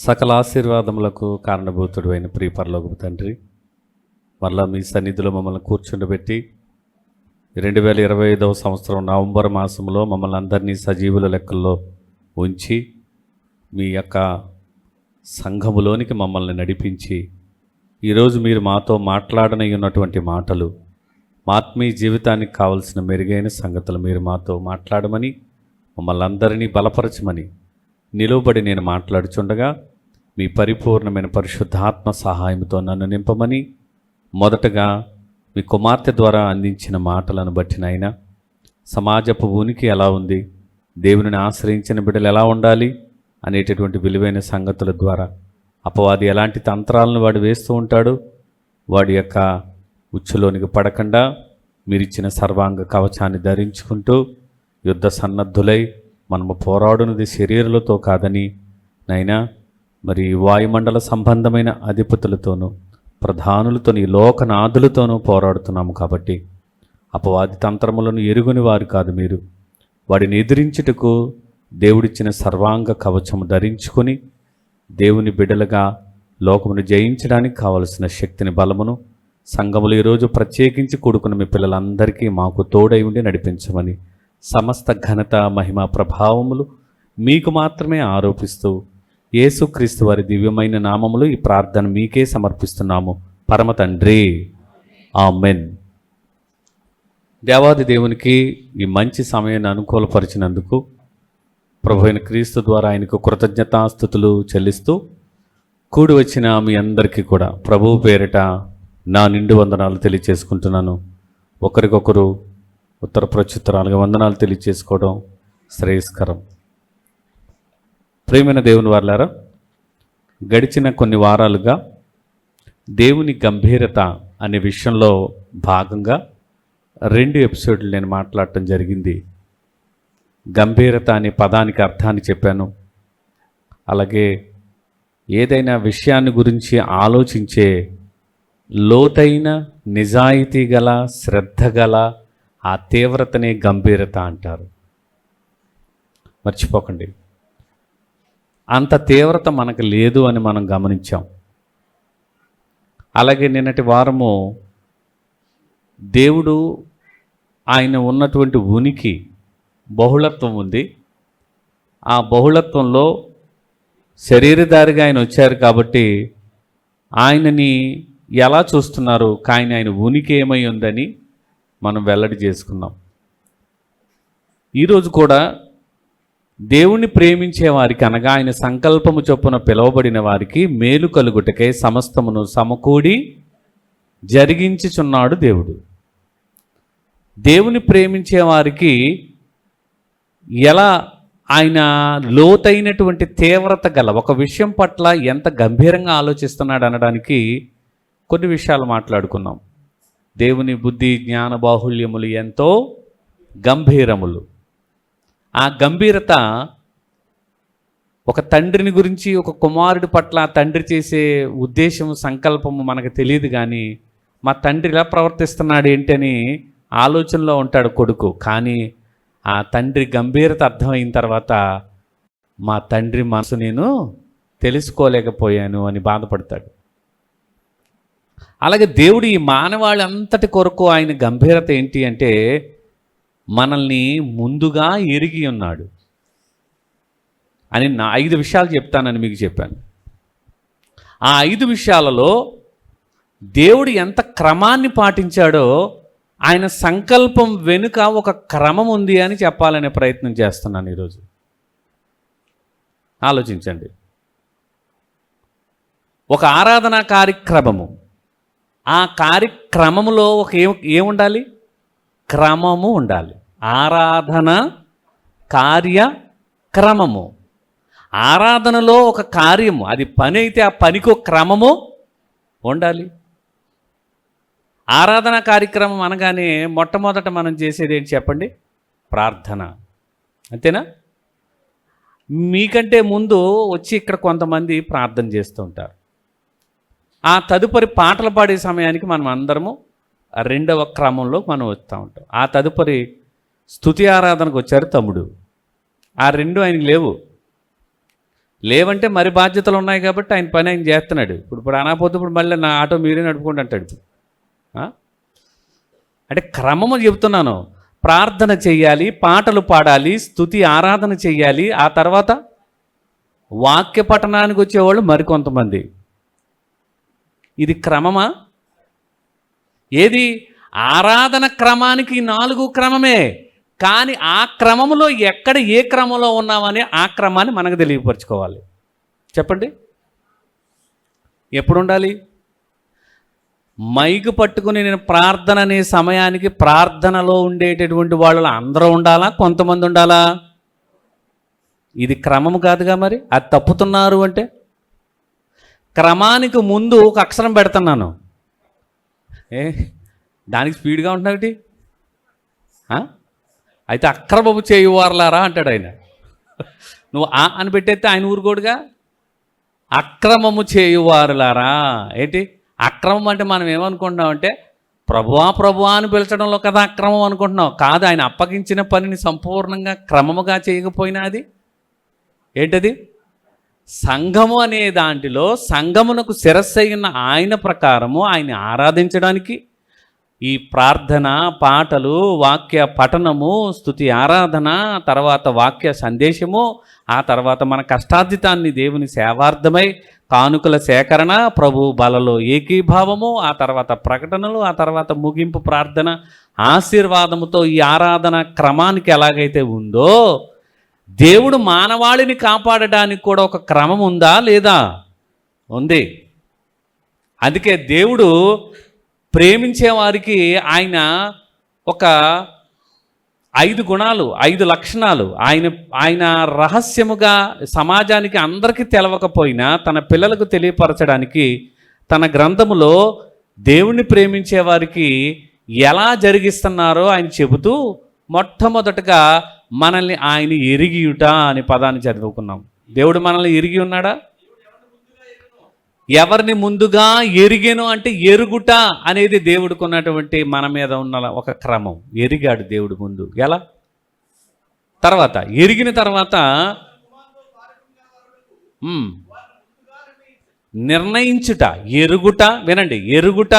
సకల ఆశీర్వాదములకు కారణభూతుడు అయిన ప్రియ పరలోకపు తండ్రి, మరలా మీ సన్నిధిలో మమ్మల్ని కూర్చుండబెట్టి 2025 సంవత్సరం నవంబర్ మాసంలో మమ్మల్ని అందరినీ సజీవుల లెక్కల్లో ఉంచి మీ యొక్క సంఘములోనికి మమ్మల్ని నడిపించి ఈరోజు మీరు మాతో మాట్లాడనయ్యున్నటువంటి మాటలు, మా ఆత్మీయ జీవితానికి కావలసిన మెరుగైన సంగతులు మీరు మాతో మాట్లాడమని, మమ్మల్ని అందరినీ బలపరచమని, నిలువబడి నేను మాట్లాడుచుండగా మీ పరిపూర్ణమైన పరిశుద్ధాత్మ సహాయంతో నన్ను నింపమని, మొదటగా మీ కుమార్తె ద్వారా అందించిన మాటలను బట్టి నాయనా, సమాజపు ఉనికి ఎలా ఉంది, దేవునిని ఆశ్రయించిన బిడ్డలు ఎలా ఉండాలి అనేటటువంటి విలువైన సంగతుల ద్వారా అపవాది ఎలాంటి తంత్రాలను వాడు వేస్తూ ఉంటాడు, వాడి యొక్క ఉచ్చులోనికి పడకుండా మీరిచ్చిన సర్వాంగ కవచాన్ని ధరించుకుంటూ యుద్ధ సన్నద్ధులై మనము పోరాడునది శరీరాలతో కాదని నైనా, మరి వాయుమండల సంబంధమైన అధిపతులతోనూ ప్రధానులతోనూ ఈ లోకనాథులతోనూ పోరాడుతున్నాము. కాబట్టి అపవాది తంత్రములను ఎరుగుని వారు కాదు మీరు. వాడిని ఎదిరించుటకు దేవుడిచ్చిన సర్వాంగ కవచము ధరించుకొని దేవుని బిడ్డలుగా లోకమును జయించడానికి కావలసిన శక్తిని, బలమును సంఘములు ఈరోజు ప్రత్యేకించి కూడుకున్న మీ పిల్లలందరికీ మాకు తోడై ఉండి నడిపించమని, సమస్త ఘనత మహిమ ప్రభావములు మీకు మాత్రమే ఆరోపిస్తూ యేసుక్రీస్తు వారి దివ్యమైన నామములు ఈ ప్రార్థన మీకే సమర్పిస్తున్నాము పరమ తండ్రి, ఆమెన్. దేవాది దేవునికి ఈ మంచి సమయాన్ని అనుకూలపరిచినందుకు ప్రభు అయిన క్రీస్తు ద్వారా ఆయనకు కృతజ్ఞతాస్తుతులు చెల్లిస్తూ కూడి వచ్చిన మీ అందరికీ కూడా ప్రభువు పేరిట నా నిండు వందనాలు తెలియచేసుకుంటున్నాను. ఒకరికొకరు ఉత్తర ప్రత్యుత్తరాలుగా వందనాలు తెలియచేసుకోవడం శ్రేయస్కరం. ప్రియమైన దేవుని వారలారా, గడిచిన కొన్ని వారాలుగా దేవుని గంభీరత అనే విషయంలో భాగంగా 2 ఎపిసోడ్లు నేను మాట్లాడటం జరిగింది. గంభీరత అనే పదానికి అర్థాన్ని చెప్పాను. అలాగే ఏదైనా విషయాన్ని గురించి ఆలోచించే లోతైన, నిజాయితీ గల, శ్రద్ధ గల ఆ తీవ్రతనే గంభీరత అంటారు. మర్చిపోకండి, అంత తీవ్రత మనకు లేదు అని మనం గమనించాం. అలాగే నిన్నటి వారము దేవుడు ఆయన ఉన్నటువంటి ఉనికి, బహుళత్వం ఉంది. ఆ బహుళత్వంలో శరీరధారిగా ఆయన వచ్చారు కాబట్టి ఆయనని ఎలా చూస్తున్నారు, కానీ ఆయన ఉనికి ఏమై ఉందని మనం వెల్లడి చేసుకున్నాం. ఈరోజు కూడా దేవుణ్ణి ప్రేమించే వారికి, అనగా ఆయన సంకల్పము చొప్పున పిలువబడిన వారికి మేలు కలుగుటకై సమస్తమును సమకూడి జరిగించుచున్నాడు దేవుడు. దేవుని ప్రేమించే వారికి ఎలా ఆయన లోతైనటువంటి తీవ్రత గల ఒక విషయం పట్ల ఎంత గంభీరంగా ఆలోచిస్తున్నాడు అనడానికి కొన్ని విషయాలు మాట్లాడుకున్నాం. దేవుని బుద్ధి జ్ఞాన బాహుళ్యములు ఎంతో గంభీరములు. ఆ గంభీరత ఒక తండ్రిని గురించి, ఒక కుమారుడి పట్ల తండ్రి చేసే ఉద్దేశం, సంకల్పము మనకు తెలియదు. కానీ మా తండ్రి ఇలా ప్రవర్తిస్తున్నాడు ఏంటని ఆలోచనలో ఉంటాడు కొడుకు. కానీ ఆ తండ్రి గంభీరత అర్థమైన తర్వాత మా తండ్రి మనసు నేను తెలుసుకోలేకపోయాను అని బాధపడతాడు. అలాగే దేవుడు ఈ మానవాళి అంతటి కొరకు ఆయన గంభీరత ఏంటి అంటే, మనల్ని ముందుగా ఎరిగి ఉన్నాడు అని 5 విషయాలు చెప్తానని మీకు చెప్పాను. ఆ 5 విషయాలలో దేవుడు ఎంత క్రమాన్ని పాటించాడో, ఆయన సంకల్పం వెనుక ఒక క్రమం ఉంది అని చెప్పాలనే ప్రయత్నం చేస్తున్నాను ఈరోజు. ఆలోచించండి. ఒక ఆరాధనా కార్యక్రమము, ఆ కార్యక్రమములో ఒక ఏముండాలి? క్రమము ఉండాలి. ఆరాధన కార్యక్రమము. ఆరాధనలో ఒక కార్యము, అది పని అయితే ఆ పనికి ఒక క్రమము ఉండాలి. ఆరాధన కార్యక్రమం అనగానే మొట్టమొదట మనం చేసేది ఏంటి చెప్పండి? ప్రార్థన. అంతేనా? మీకంటే ముందు వచ్చి ఇక్కడ కొంతమంది ప్రార్థన చేస్తూ ఉంటారు. ఆ తదుపరి పాటలు పాడే సమయానికి మనం అందరము 2వ క్రమంలో మనం వస్తూ ఉంటాం. ఆ తదుపరి స్తుతి ఆరాధనకు వచ్చారు తమ్ముడు. ఆ 2 ఆయనకి లేవు. లేవంటే మరి బాధ్యతలు ఉన్నాయి కాబట్టి ఆయన పని ఆయన చేస్తున్నాడు. ఇప్పుడు అనకపోతే ఇప్పుడు మళ్ళీ నా ఆటో మీరే నడుపుకుంటూ అంటాడు. అంటే క్రమము చెబుతున్నాను. ప్రార్థన చెయ్యాలి, పాటలు పాడాలి, స్తుతి ఆరాధన చెయ్యాలి. ఆ తర్వాత వాక్య పఠనానికి వచ్చేవాళ్ళు మరికొంతమంది. ఇది క్రమమా? ఏది? ఆరాధన క్రమానికి 4 క్రమమే. కానీ ఆ క్రమంలో ఎక్కడ ఏ క్రమంలో ఉన్నామని ఆ క్రమాన్ని మనకు తెలియపరచుకోవాలి. చెప్పండి, ఎప్పుడు ఉండాలి? మైకు పట్టుకుని నేను ప్రార్థన అనే సమయానికి ప్రార్థనలో ఉండేటటువంటి వాళ్ళు అందరూ ఉండాలా, కొంతమంది ఉండాలా? ఇది క్రమం కాదుగా. మరి అది తప్పుతున్నారు అంటే క్రమానికి ముందు ఒక అక్షరం పెడుతున్నాను, దానికి స్పీడ్గా ఉంటున్నావుటి. అయితే అక్రమము చేయువారులారా అంటాడు ఆయన. నువ్వు ఆ అని పెట్టేస్తే ఆయన ఊరుకోడుగా. అక్రమము చేయువారులారా ఏంటి? అక్రమం అంటే మనం ఏమనుకుంటున్నామంటే ప్రభువా ప్రభువా అని పిలచడంలో కదా అక్రమం అనుకుంటున్నాం. కాదు, ఆయన అప్పగించిన పనిని సంపూర్ణంగా క్రమముగా చేయకపోయినా అది ఏంటది? సంఘము అనే దాంట్లో సంఘమునకు శిరస్సైన ఆయన ప్రకారము ఆయన ఆరాధించడానికి ఈ ప్రార్థన, పాటలు, వాక్య పఠనము, స్తుతి ఆరాధన, తర్వాత వాక్య సందేశము, ఆ తర్వాత మన కష్టార్జితాన్ని దేవుని సేవార్థమై కానుకల సేకరణ, ప్రభు బలలో ఏకీభావము, ఆ తర్వాత ప్రకటనలు, ఆ తర్వాత ముగింపు ప్రార్థన, ఆశీర్వాదముతో ఈ ఆరాధన క్రమానికి ఎలాగైతే ఉందో దేవుడు మానవాళిని కాపాడడానికి కూడా ఒక క్రమం ఉందా లేదా? ఉంది. అందుకే దేవుడు ప్రేమించే వారికి ఆయన ఒక 5 గుణాలు, 5 లక్షణాలు ఆయన రహస్యముగా సమాజానికి అందరికీ తెలవకపోయినా తన పిల్లలకు తెలియపరచడానికి తన గ్రంథములో దేవుణ్ణి ప్రేమించే వారికి ఎలా జరిగిస్తున్నారో ఆయన చెబుతూ మొట్టమొదటగా మనల్ని ఆయన ఎరిగియుట అనే పదాన్ని చదువుకున్నాం. దేవుడు మనల్ని ఎరిగి ఉన్నాడా? ఎవరిని ముందుగా ఎరిగేను అంటే ఎరుగుట అనేది దేవుడికి ఉన్నటువంటి మన మీద ఉన్న ఒక క్రమం. ఎరిగాడు దేవుడు ముందు. ఎలా? తర్వాత ఎరిగిన తర్వాత నిర్ణయించుట. ఎరుగుట, వినండి, ఎరుగుట,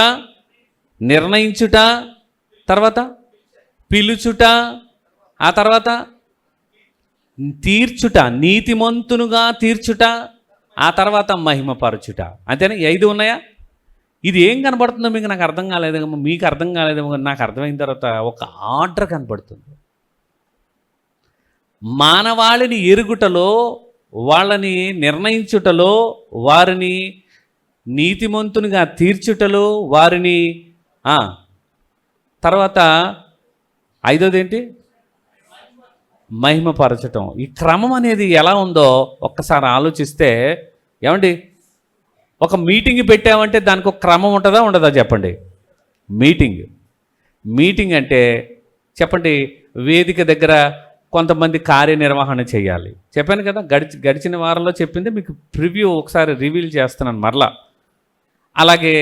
నిర్ణయించుట, తర్వాత పిలుచుట, ఆ తర్వాత తీర్చుట, నీతిమంతునుగా తీర్చుట, ఆ తర్వాత మహిమపరచుట. అంతేనా? 5 ఉన్నాయా? ఇది ఏం కనబడుతుందో మీకు నాకు అర్థం కాలేదేమో, మీకు అర్థం కాలేదేమో, నాకు అర్థమైన తర్వాత ఒక ఆర్డర్ కనబడుతుంది. మానవాళిని ఎరుగుటలో, వాళ్ళని నిర్ణయించుటలో, వారిని నీతిమంతునిగా తీర్చుటలో, వారిని తర్వాత 5వది ఏంటి? మహిమపరచటం. ఈ క్రమం అనేది ఎలా ఉందో ఒక్కసారి ఆలోచిస్తే, ఏమండి, ఒక మీటింగ్ పెట్టామంటే దానికి ఒక క్రమం ఉంటుందా ఉండదా? చెప్పండి. మీటింగ్ అంటే చెప్పండి, వేదిక దగ్గర కొంతమంది కార్యనిర్వహణ చేయాలి. చెప్పాను కదా, గడిచిన వారంలో చెప్పింది మీకు ప్రివ్యూ ఒకసారి రివీల్ చేస్తున్నాను మరలా. అలాగే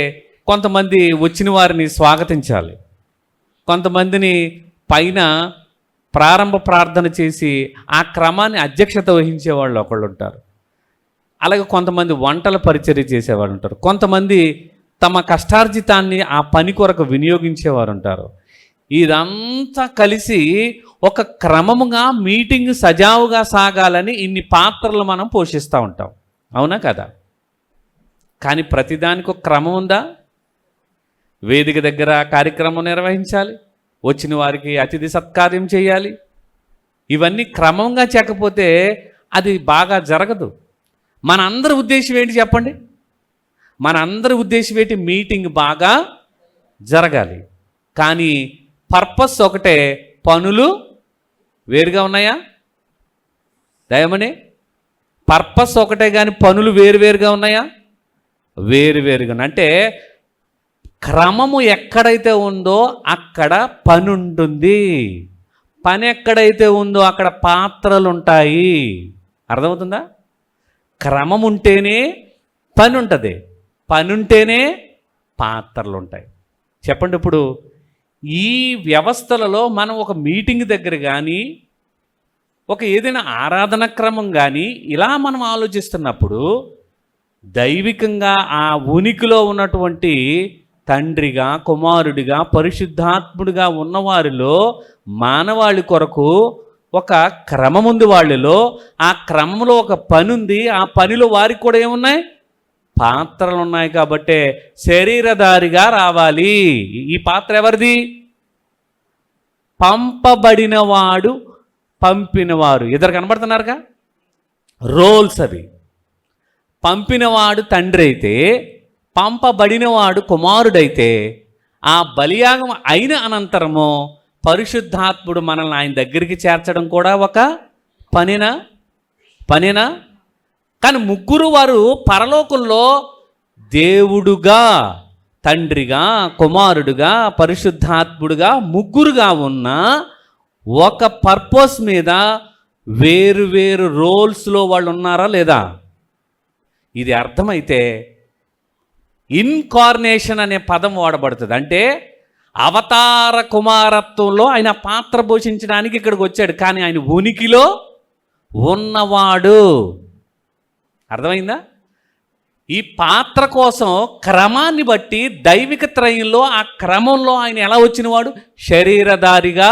కొంతమంది వచ్చిన వారిని స్వాగతించాలి, కొంతమందిని పైన ప్రారంభ ప్రార్థన చేసి ఆ క్రమాన్ని అధ్యక్షత వహించే వాళ్ళు ఒకళ్ళు ఉంటారు. అలాగే కొంతమంది వంటల పరిచర్య చేసేవాళ్ళు ఉంటారు. కొంతమంది తమ కష్టార్జితాన్ని ఆ పని కొరకు వినియోగించేవారు ఉంటారు. ఇదంతా కలిసి ఒక క్రమముగా మీటింగ్ సజావుగా సాగాలని ఇన్ని పాత్రలు మనం పోషిస్తూ ఉంటాం. అవునా కదా? కానీ ప్రతిదానికి ఒక క్రమం ఉందా? వేదిక దగ్గర కార్యక్రమం నిర్వహించాలి, వచ్చిన వారికి అతిథి సత్కార్యం చేయాలి. ఇవన్నీ క్రమంగా చేయకపోతే అది బాగా జరగదు. మనందరి ఉద్దేశం ఏంటి చెప్పండి? మనందరి ఉద్దేశం ఏంటి? మీటింగ్ బాగా జరగాలి. కానీ పర్పస్ ఒకటే, పనులు వేరుగా ఉన్నాయా? దయమని పర్పస్ ఒకటే కానీ పనులు వేరువేరుగా ఉన్నాయా? వేరువేరుగా. అంటే క్రమము ఎక్కడైతే ఉందో అక్కడ పని ఉంటుంది, పని ఎక్కడైతే ఉందో అక్కడ పాత్రలు ఉంటాయి. అర్థమవుతుందా? క్రమం ఉంటేనే పని ఉంటుంది, పని ఉంటేనే పాత్రలు ఉంటాయి. చెప్పండి, ఇప్పుడు ఈ వ్యవస్థలలో మనం ఒక మీటింగ్ దగ్గర కానీ, ఒక ఏదైనా ఆరాధన క్రమం కానీ ఇలా మనం ఆలోచిస్తున్నప్పుడు దైవికంగా ఆ ఉనికిలో ఉన్నటువంటి తండ్రిగా, కుమారుడిగా, పరిశుద్ధాత్ముడిగా ఉన్నవారిలో మానవాళి కొరకు ఒక క్రమం ఉంది. వాళ్ళలో ఆ క్రమంలో ఒక పని ఉంది. ఆ పనిలో వారికి కూడా ఏమున్నాయి? పాత్రలు ఉన్నాయి. కాబట్టే శరీరధారిగా రావాలి. ఈ పాత్ర ఎవరిది? పంపబడినవాడు, పంపినవారు. ఇద్దరు కనబడుతున్నారుగా రోల్స్ అవి. పంపినవాడు తండ్రి అయితే, పంపబడినవాడు కుమారుడైతే, ఆ బలియాగం అయిన అనంతరము పరిశుద్ధాత్ముడు మనల్ని ఆయన దగ్గరికి చేర్చడం కూడా ఒక పనేనా? కానీ ముగ్గురు వారు పరలోకంలో దేవుడుగా, తండ్రిగా, కుమారుడుగా, పరిశుద్ధాత్ముడుగా ముగ్గురుగా ఉన్న ఒక పర్పస్ మీద వేరు వేరు రోల్స్లో వాళ్ళు ఉన్నారా లేదా? ఇది అర్థమైతే ఇన్కార్నేషన్ అనే పదం వాడబడుతుంది. అంటే అవతార కుమారత్వంలో ఆయన పాత్ర పోషించడానికి ఇక్కడికి వచ్చాడు, కానీ ఆయన ఉనికిలో ఉన్నవాడు. అర్థమైందా? ఈ పాత్ర కోసం క్రమాన్ని బట్టి దైవిక త్రయంలో ఆ క్రమంలో ఆయన ఎలా వచ్చినవాడు? శరీరధారిగా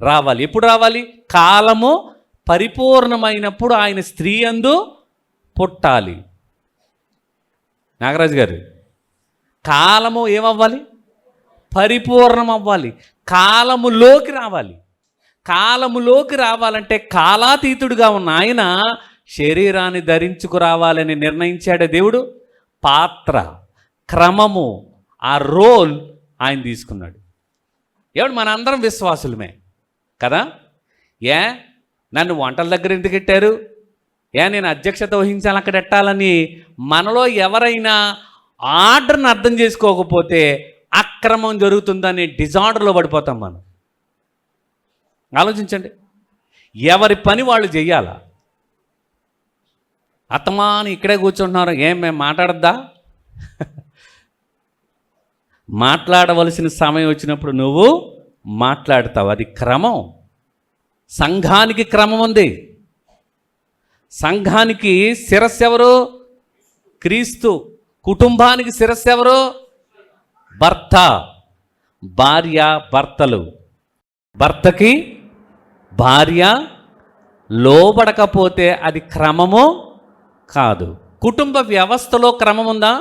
రావాలి. ఎప్పుడు రావాలి? కాలము పరిపూర్ణమైనప్పుడు ఆయన స్త్రీ యందు పుట్టాలి. నాగరాజు గారు, కాలము ఏమవ్వాలి? పరిపూర్ణం అవ్వాలి. కాలములోకి రావాలి. కాలములోకి రావాలంటే కాలాతీతుడుగా ఉన్న ఆయన శరీరాన్ని ధరించుకురావాలని నిర్ణయించాడే దేవుడు. పాత్ర, క్రమము, ఆ రోల్ ఆయన తీసుకున్నాడు. ఏమిటి, మన అందరం విశ్వాసులమే కదా? నన్ను వంటల దగ్గర ఎందుకు పెట్టారు? నేను అధ్యక్షత వహించాలి అక్కడ పెట్టాలని మనలో ఎవరైనా ఆర్డర్ని అర్థం చేసుకోకపోతే అక్రమం జరుగుతుందని డిజార్డర్లో పడిపోతాం మనం. ఆలోచించండి. ఎవరి పని వాళ్ళు చెయ్యాలా? అత్తమాని ఇక్కడే కూర్చుంటున్నారు, మేము మాట్లాడద్దా? మాట్లాడవలసిన సమయం వచ్చినప్పుడు నువ్వు మాట్లాడతావు. అది క్రమం. సంఘానికి క్రమం ఉంది. సంఘానికి శిరస్సు ఎవరు? క్రీస్తు. కుటుంబానికి శిరస్సు ఎవరు? భర్త. భార్య భర్తలు. భర్తకి భార్య లోబడకపోతే అది క్రమము కాదు. కుటుంబ వ్యవస్థలో క్రమం ఉందా?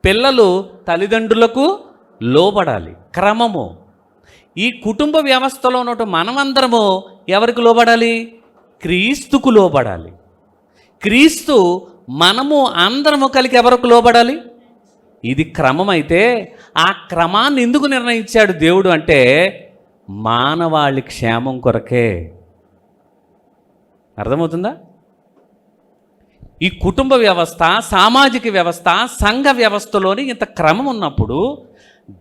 పిల్లలు తల్లిదండ్రులకు లోబడాలి, క్రమము. ఈ కుటుంబ వ్యవస్థలో ఉన్నట్టు మనమందరము ఎవరికి లోబడాలి? క్రీస్తుకు లోబడాలి. క్రీస్తు మనము అందరము కలిగి ఎవరికి లోబడాలి? ఇది క్రమం. అయితే ఆ క్రమాన్ని ఎందుకు నిర్ణయించాడు దేవుడు అంటే మానవాళి క్షేమం కొరకే. అర్థమవుతుందా? ఈ కుటుంబ వ్యవస్థ, సామాజిక వ్యవస్థ, సంఘ వ్యవస్థలోని ఇంత క్రమం ఉన్నప్పుడు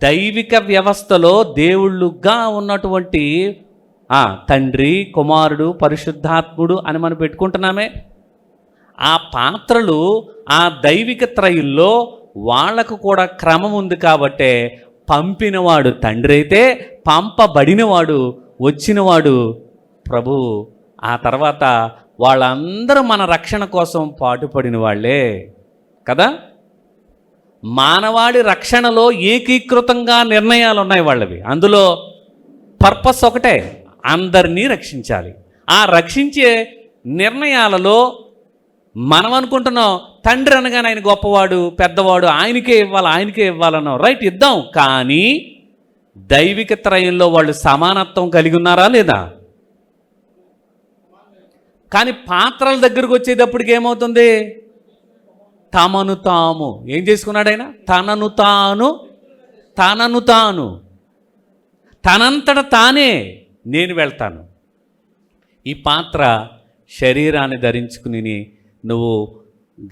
దైవిక వ్యవస్థలో దేవుళ్ళుగా ఉన్నటువంటి తండ్రి, కుమారుడు, పరిశుద్ధాత్ముడు అని మనం పెట్టుకుంటున్నామే. ఆ పాత్రలు ఆ దైవిక త్రయుల్లో వాళ్లకు కూడా క్రమం ఉంది. కాబట్టే పంపినవాడు తండ్రి అయితే, పంపబడినవాడు, వచ్చినవాడు ప్రభు. ఆ తర్వాత వాళ్ళందరూ మన రక్షణ కోసం పాటుపడిన వాళ్ళే కదా. మానవాడి రక్షణలో ఏకీకృతంగా నిర్ణయాలు ఉన్నాయి వాళ్ళవి. అందులో పర్పస్ ఒకటే, అందరినీ రక్షించాలి. ఆ రక్షించే నిర్ణయాలలో మనం అనుకుంటున్నాం తండ్రి అనగానే ఆయన గొప్పవాడు, పెద్దవాడు, ఆయనకే ఇవ్వాలన్నాం. రైట్, ఇద్దాం. కానీ దైవిక త్రయంలో వాళ్ళు సమానత్వం కలిగి ఉన్నారా లేదా? కానీ పాత్రల దగ్గరకు వచ్చేటప్పటికి ఏమవుతుంది? తమను తాము ఏం చేసుకున్నాడు ఆయన? తనను తాను తనంతట తానే నేను వెళ్తాను. ఈ పాత్ర శరీరాన్ని ధరించుకుని నువ్వు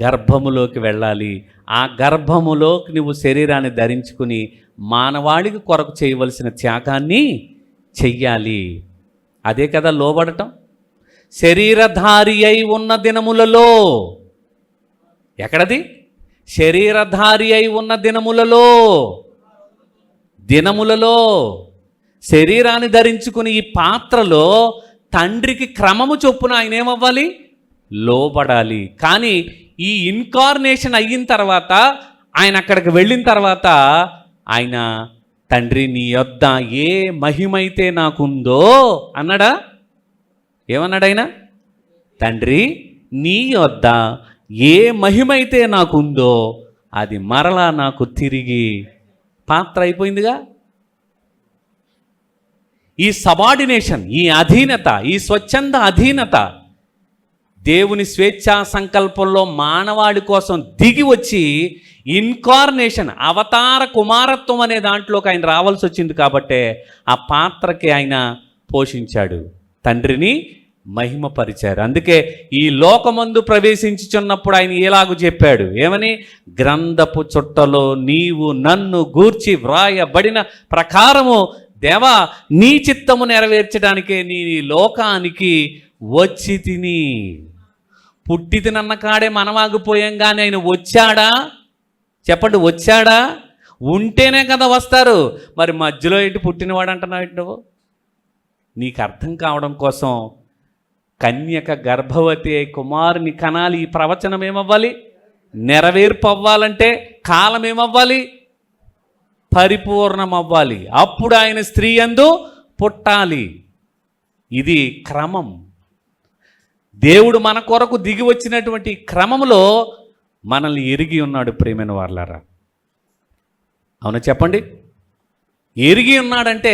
గర్భములోకి వెళ్ళాలి. ఆ గర్భములోకి నువ్వు శరీరాన్ని ధరించుకుని మానవాళికి కొరకు చేయవలసిన త్యాగాన్ని చెయ్యాలి. అదే కదా లోబడటం. శరీరధారి అయి ఉన్న దినములలో, ఎక్కడది? శరీరధారి అయి ఉన్న దినములలో శరీరాన్ని ధరించుకుని ఈ పాత్రలో తండ్రికి క్రమము చొప్పున ఆయన ఏమవ్వాలి? లోబడాలి. కానీ ఈ ఇన్కార్నేషన్ అయిన తర్వాత, ఆయన అక్కడికి వెళ్ళిన తర్వాత ఆయన తండ్రి నీ యొద్ద ఏ మహిమైతే నాకుందో అన్నాడా? ఏమన్నాడు ఆయన? తండ్రి నీ యొద్ద ఏ మహిమైతే నాకుందో అది మరలా నాకు తిరిగి పాత్ర అయిపోయిందిగా. ఈ సబార్డినేషన్, ఈ అధీనత, ఈ స్వచ్ఛంద అధీనత దేవుని స్వేచ్ఛా సంకల్పంలో మానవాడి కోసం దిగి వచ్చి ఇన్కార్నేషన్, అవతార కుమారత్వం అనే దాంట్లోకి ఆయన రావాల్సి వచ్చింది. కాబట్టే ఆ పాత్రకి ఆయన పోషించాడు, తండ్రిని మహిమపరిచారు. అందుకే ఈ లోకమందు ప్రవేశించుచున్నప్పుడు ఆయన ఎలాగూ చెప్పాడు, ఏమని? గ్రంథపు చుట్టలో నీవు నన్ను గూర్చి వ్రాయబడిన ప్రకారము దేవా నీ చిత్తము నెరవేర్చడానికే నీ లోకానికి వచ్చి తిని. పుట్టి తినన్న కాడే మనం ఆగిపోయాం, కానీ ఆయన వచ్చాడా? చెప్పండి, వచ్చాడా? ఉంటేనే కదా వస్తారు. మరి మధ్యలో ఏంటి పుట్టినవాడు అంటున్నావు ఏంటి నువ్వు? నీకు అర్థం కావడం కోసం కన్యక గర్భవతి అయి కుమారుని కనాలి. ఈ ప్రవచనం ఏమవ్వాలి? నెరవేర్పు అవ్వాలంటే కాలం ఏమవ్వాలి? పరిపూర్ణం అవ్వాలి. అప్పుడు ఆయన స్త్రీ యందు పుట్టాలి. ఇది క్రమం. దేవుడు మన కొరకు దిగి వచ్చినటువంటి క్రమంలో మనల్ని ఎరిగి ఉన్నాడు. ప్రియమైన వారలారా, అవునా చెప్పండి? ఎరిగి ఉన్నాడంటే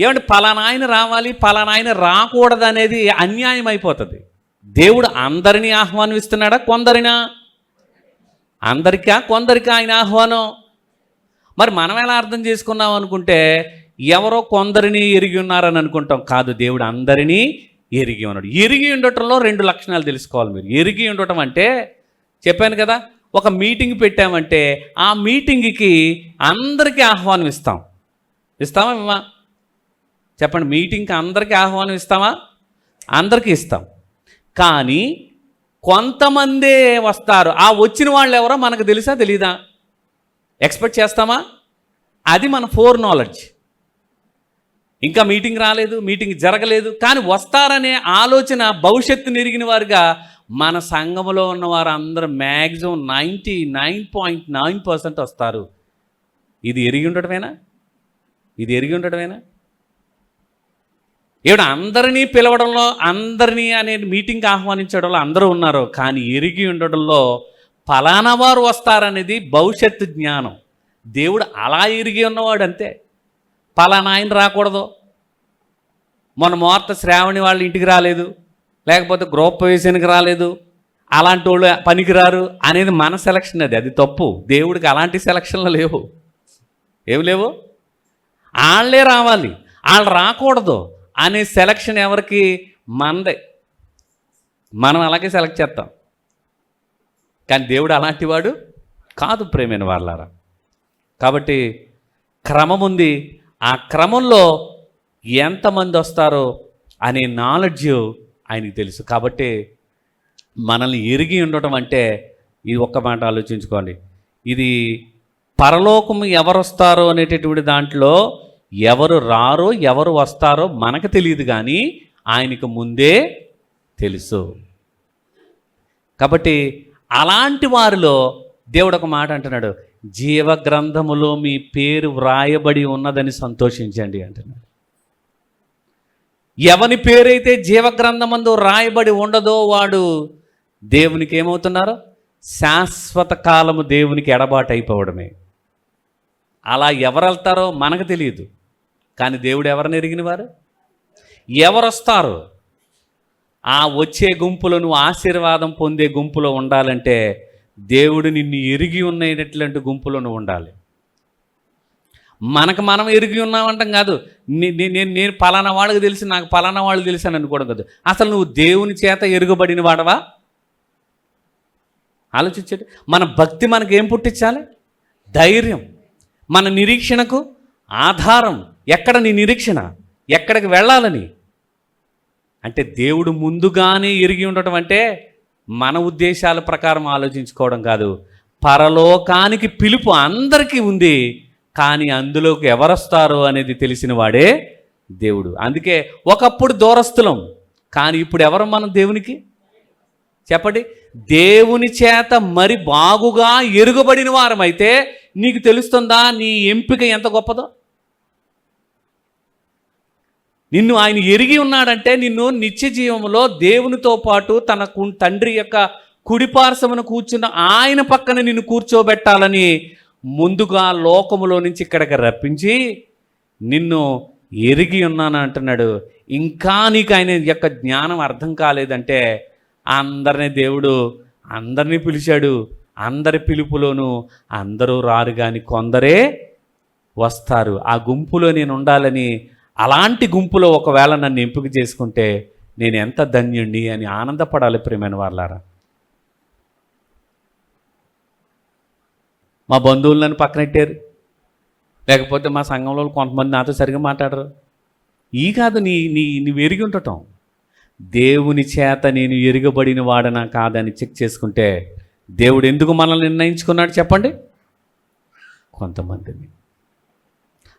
ఏమంటే పలానా ఆయన రావాలి, పలానా ఆయన రాకూడదు అనేది అన్యాయం అయిపోతుంది. దేవుడు అందరినీ ఆహ్వానిస్తున్నాడా? కొందరినా? అందరికా కొందరికా ఆయన ఆహ్వానం? మరి మనం ఎలా అర్థం చేసుకున్నాం అనుకుంటే, ఎవరో కొందరిని ఎరిగి ఉన్నారని అనుకుంటాం. కాదు, దేవుడు అందరినీ ఎరిగి ఉన్నాడు. ఎరిగి ఉండటంలో 2 లక్షణాలు తెలుసుకోవాలి మీరు. ఎరిగి ఉండటం అంటే చెప్పాను కదా, ఒక మీటింగ్ పెట్టామంటే ఆ మీటింగ్కి అందరికీ ఆహ్వానం ఇస్తాం. ఇస్తామా మేమా? చెప్పండి, మీటింగ్కి అందరికీ ఆహ్వానం ఇస్తామా? అందరికీ ఇస్తాం. కానీ కొంతమందే వస్తారు. ఆ వచ్చిన వాళ్ళు ఎవరో మనకు తెలుసా తెలీదా? ఎక్స్పెక్ట్ చేస్తామా? అది మన ఫోర్ నాలెడ్జ్. ఇంకా మీటింగ్ రాలేదు, మీటింగ్ జరగలేదు, కానీ వస్తారనే ఆలోచన భవిష్యత్తు ఎరిగిన వారుగా మన సంఘంలో ఉన్న వారు అందరూ మ్యాక్సిమం 99.9% వస్తారు. ఇది ఎరిగి ఉండటమేనా? ఇది ఎరిగి ఉండటమేనా? ఏమిటి అందరినీ పిలవడంలో, అందరినీ అనే మీటింగ్కి ఆహ్వానించడంలో అందరూ ఉన్నారు, కానీ ఎరిగి ఉండడంలో ఫలానా వారు వస్తారనేది భవిష్యత్తు జ్ఞానం. దేవుడు అలా ఎరిగి ఉన్నవాడు అంతే. ఫలానా ఆయన రాకూడదు, మొన్న ముహూర్త శ్రావణి వాళ్ళ ఇంటికి రాలేదు, లేకపోతే గృహప్రవేశానికి రాలేదు, అలాంటి వాళ్ళు పనికిరారు అనేది మన సెలక్షన్. అది తప్పు. దేవుడికి అలాంటి సెలక్షన్లు లేవు. ఏమి లేవు. వాళ్ళే రావాలి, వాళ్ళు రాకూడదు అనే సెలక్షన్ ఎవరికి? మనదే. మనం అలాగే సెలెక్ట్ చేస్తాం, కానీ దేవుడు అలాంటి వాడు కాదు. ప్రేమైన వాళ్ళారా, కాబట్టి క్రమం ఉంది. ఆ క్రమంలో ఎంతమంది వస్తారో అనే నాలెడ్జ్ ఆయనకి తెలుసు. కాబట్టి మనల్ని ఎరిగి ఉండటం అంటే ఇది ఒక్క మాట ఆలోచించుకోండి. ఇది పరలోకము ఎవరు వస్తారో అనేటటువంటి దాంట్లో ఎవరు రారో ఎవరు వస్తారో మనకు తెలియదు, కానీ ఆయనకు ముందే తెలుసు. కాబట్టి అలాంటి వారిలో దేవుడు ఒక మాట అంటున్నాడు, జీవ గ్రంథములో మీ పేరు వ్రాయబడి ఉన్నదని సంతోషించండి అంటున్నాడు. ఎవని పేరైతే జీవగ్రంథమందు రాయబడి ఉండదో వాడు దేవునికి ఏమవుతున్నారు? శాశ్వత కాలము దేవునికి ఎడబాటు అయిపోవడమే. అలా ఎవరు వెళ్తారో మనకు తెలియదు, కానీ దేవుడు ఎవరిని ఎరిగిన వారు? ఎవరు వస్తారు? ఆ వచ్చే గుంపులో నువ్వు ఆశీర్వాదం పొందే గుంపులో ఉండాలంటే దేవుడు నిన్ను ఎరిగి ఉన్నటువంటి గుంపులో నువ్వు ఉండాలి. మనకు మనం ఎరిగి ఉన్నామంటాం కాదు. నేను పలానా వాళ్ళకి తెలిసి, నాకు పలానా వాళ్ళు తెలిసి అని అనుకోవడం కాదు. అసలు నువ్వు దేవుని చేత ఎరుగబడిన వాడవా? ఆలోచించండి. మన భక్తి మనకు ఏం పుట్టించాలి? ధైర్యం. మన నిరీక్షణకు ఆధారం. ఎక్కడ నీ నిరీక్షణ? ఎక్కడికి వెళ్ళాలని? అంటే దేవుడు ముందుగానే ఎరిగి ఉండటం అంటే మన ఉద్దేశాల ప్రకారం ఆలోచించుకోవడం కాదు. పరలోకానికి పిలుపు అందరికీ ఉంది, కానీ అందులోకి ఎవరొస్తారో అనేది తెలిసిన వాడే దేవుడు. అందుకే ఒకప్పుడు దూరస్థులం, కానీ ఇప్పుడు ఎవరు మనం దేవునికి? చెప్పండి. దేవుని చేత మరి బాగుగా ఎరుగబడిన వారమైతే నీకు తెలుస్తుందా నీ ఎంపిక ఎంత గొప్పదో? నిన్ను ఆయన ఎరిగి ఉన్నాడంటే నిన్ను నిత్య జీవంలో దేవునితో పాటు తన తండ్రి యొక్క కుడిపార్శ్వమున కూర్చున్న ఆయన పక్కన నిన్ను కూర్చోబెట్టాలని ముందుగా లోకములో నుంచి ఇక్కడికి రప్పించి నిన్ను ఎరిగి ఉన్నాను అంటున్నాడు. ఇంకా నీకు ఆయన యొక్క జ్ఞానం అర్థం కాలేదంటే అందరినీ దేవుడు అందరినీ పిలిచాడు. అందరి పిలుపులోనూ అందరూ రారు కానీ కొందరే వస్తారు. ఆ గుంపులో నేను ఉండాలని, అలాంటి గుంపులో ఒకవేళ నన్ను ఎంపిక చేసుకుంటే నేను ఎంత ధన్యుణ్ణి అని ఆనందపడాలి ప్రియమైన వాళ్ళారా. మా బంధువులు నన్ను పక్కనెట్టారు, లేకపోతే మా సంఘంలో కొంతమంది నాతో సరిగా మాట్లాడరు. ఈ కాదు నీవు ఎరిగి ఉండటం. దేవుని చేత నేను ఎరుగబడిన వాడనా కాదని చెక్ చేసుకుంటే దేవుడు ఎందుకు మనల్ని నిర్ణయించుకున్నాడు చెప్పండి? కొంతమందిని.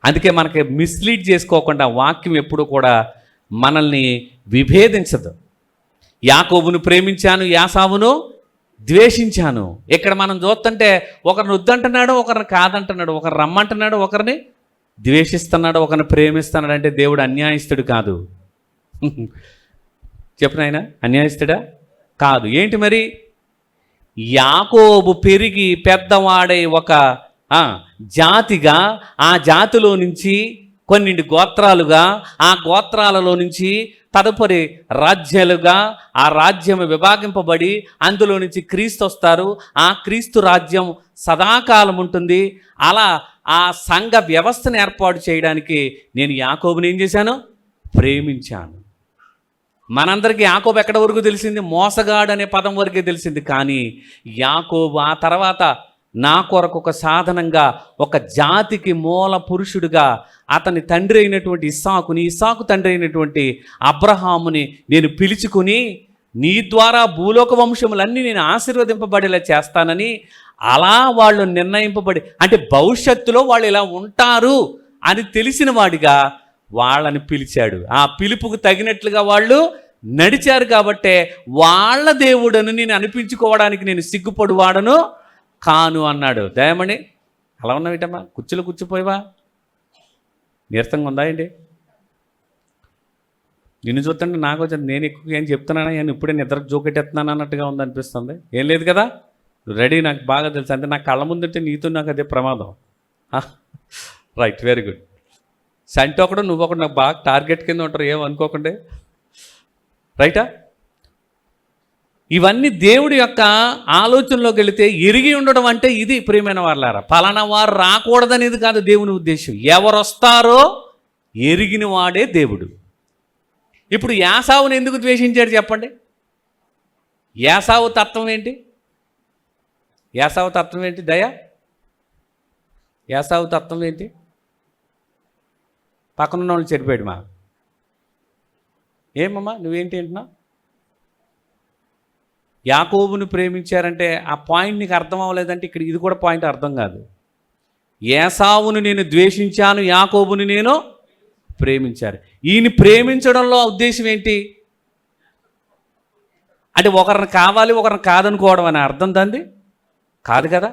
అందుకే మనకి మిస్లీడ్ చేసుకోకుండా వాక్యం ఎప్పుడు కూడా మనల్ని విభేదించదు. యాకోబును ప్రేమించాను, యాసావును ద్వేషించాను. ఇక్కడ మనం చూస్తుంటే ఒకరిని వద్దంటున్నాడు, ఒకరిని కాదంటున్నాడు, ఒకరు రమ్మంటున్నాడు, ఒకరిని ద్వేషిస్తున్నాడు, ఒకరిని ప్రేమిస్తున్నాడు. అంటే దేవుడు అన్యాయస్తుడు కాదు. చెప్పిన ఆయన అన్యాయస్తుడా కాదు. ఏంటి మరి? యాకోబు పెరిగి పెద్దవాడై ఒక జాతిగా, ఆ జాతిలో నుంచి కొన్నింటి గోత్రాలుగా, ఆ గోత్రాలలో నుంచి తదుపరి రాజ్యాలుగా, ఆ రాజ్యం విభాగింపబడి అందులో నుంచి క్రీస్తు వస్తారు. ఆ క్రీస్తు రాజ్యం సదాకాలం ఉంటుంది. అలా ఆ సంఘ వ్యవస్థను ఏర్పాటు చేయడానికి నేను యాకోబుని ఏం చేశాను? ప్రేమించాను. మనందరికీ యాకోబు ఎక్కడ వరకు తెలిసింది? మోసగాడు అనే పదం వరకే తెలిసింది. కానీ యాకోబు ఆ తర్వాత నా కొరకు ఒక సాధనంగా, ఒక జాతికి మూల పురుషుడిగా అతని తండ్రి అయినటువంటి ఇస్సాకుని, ఇస్సాకు తండ్రి అయినటువంటి అబ్రహాముని నేను పిలుచుకుని నీ ద్వారా భూలోక వంశములన్నీ నేను ఆశీర్వదింపబడేలా చేస్తానని, అలా వాళ్ళు నిర్ణయింపబడి, అంటే భవిష్యత్తులో వాళ్ళు ఇలా ఉంటారు అని తెలిసిన వాడిగా వాళ్ళని పిలిచాడు. ఆ పిలుపుకు తగినట్లుగా వాళ్ళు నడిచారు. కాబట్టే వాళ్ళ దేవుడను నేను అనిపించుకోవడానికి నేను సిగ్గుపడువాడను కాను అన్నాడు. దయమణి అలా ఉన్నావిటమ్మా? కుర్చీలో కూర్చిపోయావా? నీరసంగా ఉందా ఏంటి? నిన్ను చూస్తుంటే నాకు వచ్చింది, నేను ఎక్కువ ఏం చెప్తున్నానా, నేను ఇప్పుడే నిద్ర జోకెట్టేస్తున్నాను అన్నట్టుగా ఉంది అనిపిస్తుంది. ఏం లేదు కదా, రెడీ, నాకు బాగా తెలుసు. అంటే నాకు కళ్ళ ముందుంటే నీతో నాకు అదే ప్రమాదం. Right, very good. సంటి ఒకడు నువ్వు ఒకడు నాకు బాగా టార్గెట్ కింద ఉంటారు, ఏమనుకోకండి. రైటా? ఇవన్నీ దేవుడి యొక్క ఆలోచనలోకి వెళితే ఎరిగి ఉండడం అంటే ఇది ప్రియమైన వాళ్ళారా. పలానా వారు రాకూడదనేది కాదు దేవుని ఉద్దేశం. ఎవరు వస్తారో ఎరిగిన వాడే దేవుడు. ఇప్పుడు యాసావుని ఎందుకు ద్వేషించాడు చెప్పండి? యాసావు తత్వం ఏంటి? యాసావు తత్వం ఏంటి? దయా, యాసావు తత్వం ఏంటి? పక్కనున్న వాళ్ళు చెడిపోయాడు. మా ఏమమ్మా నువ్వేంటి అంటున్నా? యాకోబుని ప్రేమించారంటే ఆ పాయింట్ నీకు అర్థం అవ్వలేదంటే ఇక్కడ ఇది కూడా పాయింట్ అర్థం కాదు. ఏసావును నేను ద్వేషించాను, యాకోబుని నేను ప్రేమించారు. ఈయన ప్రేమించడంలో ఉద్దేశం ఏంటి అంటే ఒకరిని కావాలి ఒకరిని కాదనుకోవడం అనే అర్థం దాన్ని కాదు కదా.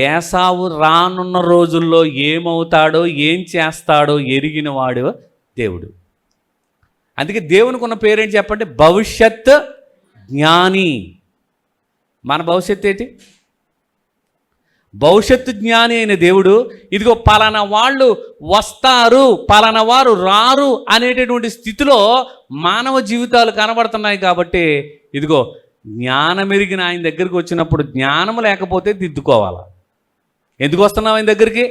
ఏసావు రానున్న రోజుల్లో ఏమవుతాడో ఏం చేస్తాడో ఎరిగిన వాడు దేవుడు. అందుకే దేవునికి ఉన్న పేరేంటి చెప్పండి? భవిష్యత్ జ్ఞాని. మన భవిష్యత్తు ఏంటి? భవిష్యత్తు జ్ఞాని అయిన దేవుడు ఇదిగో పలానా వాళ్ళు వస్తారు, పలానా వారు రారు అనేటటువంటి స్థితిలో మానవ జీవితాలు కనబడుతున్నాయి. కాబట్టి ఇదిగో జ్ఞానం ఎరిగిన ఆయన దగ్గరికి వచ్చినప్పుడు జ్ఞానం లేకపోతే దిద్దుకోవాలా. ఎందుకు వస్తున్నావు ఆయన దగ్గరికి?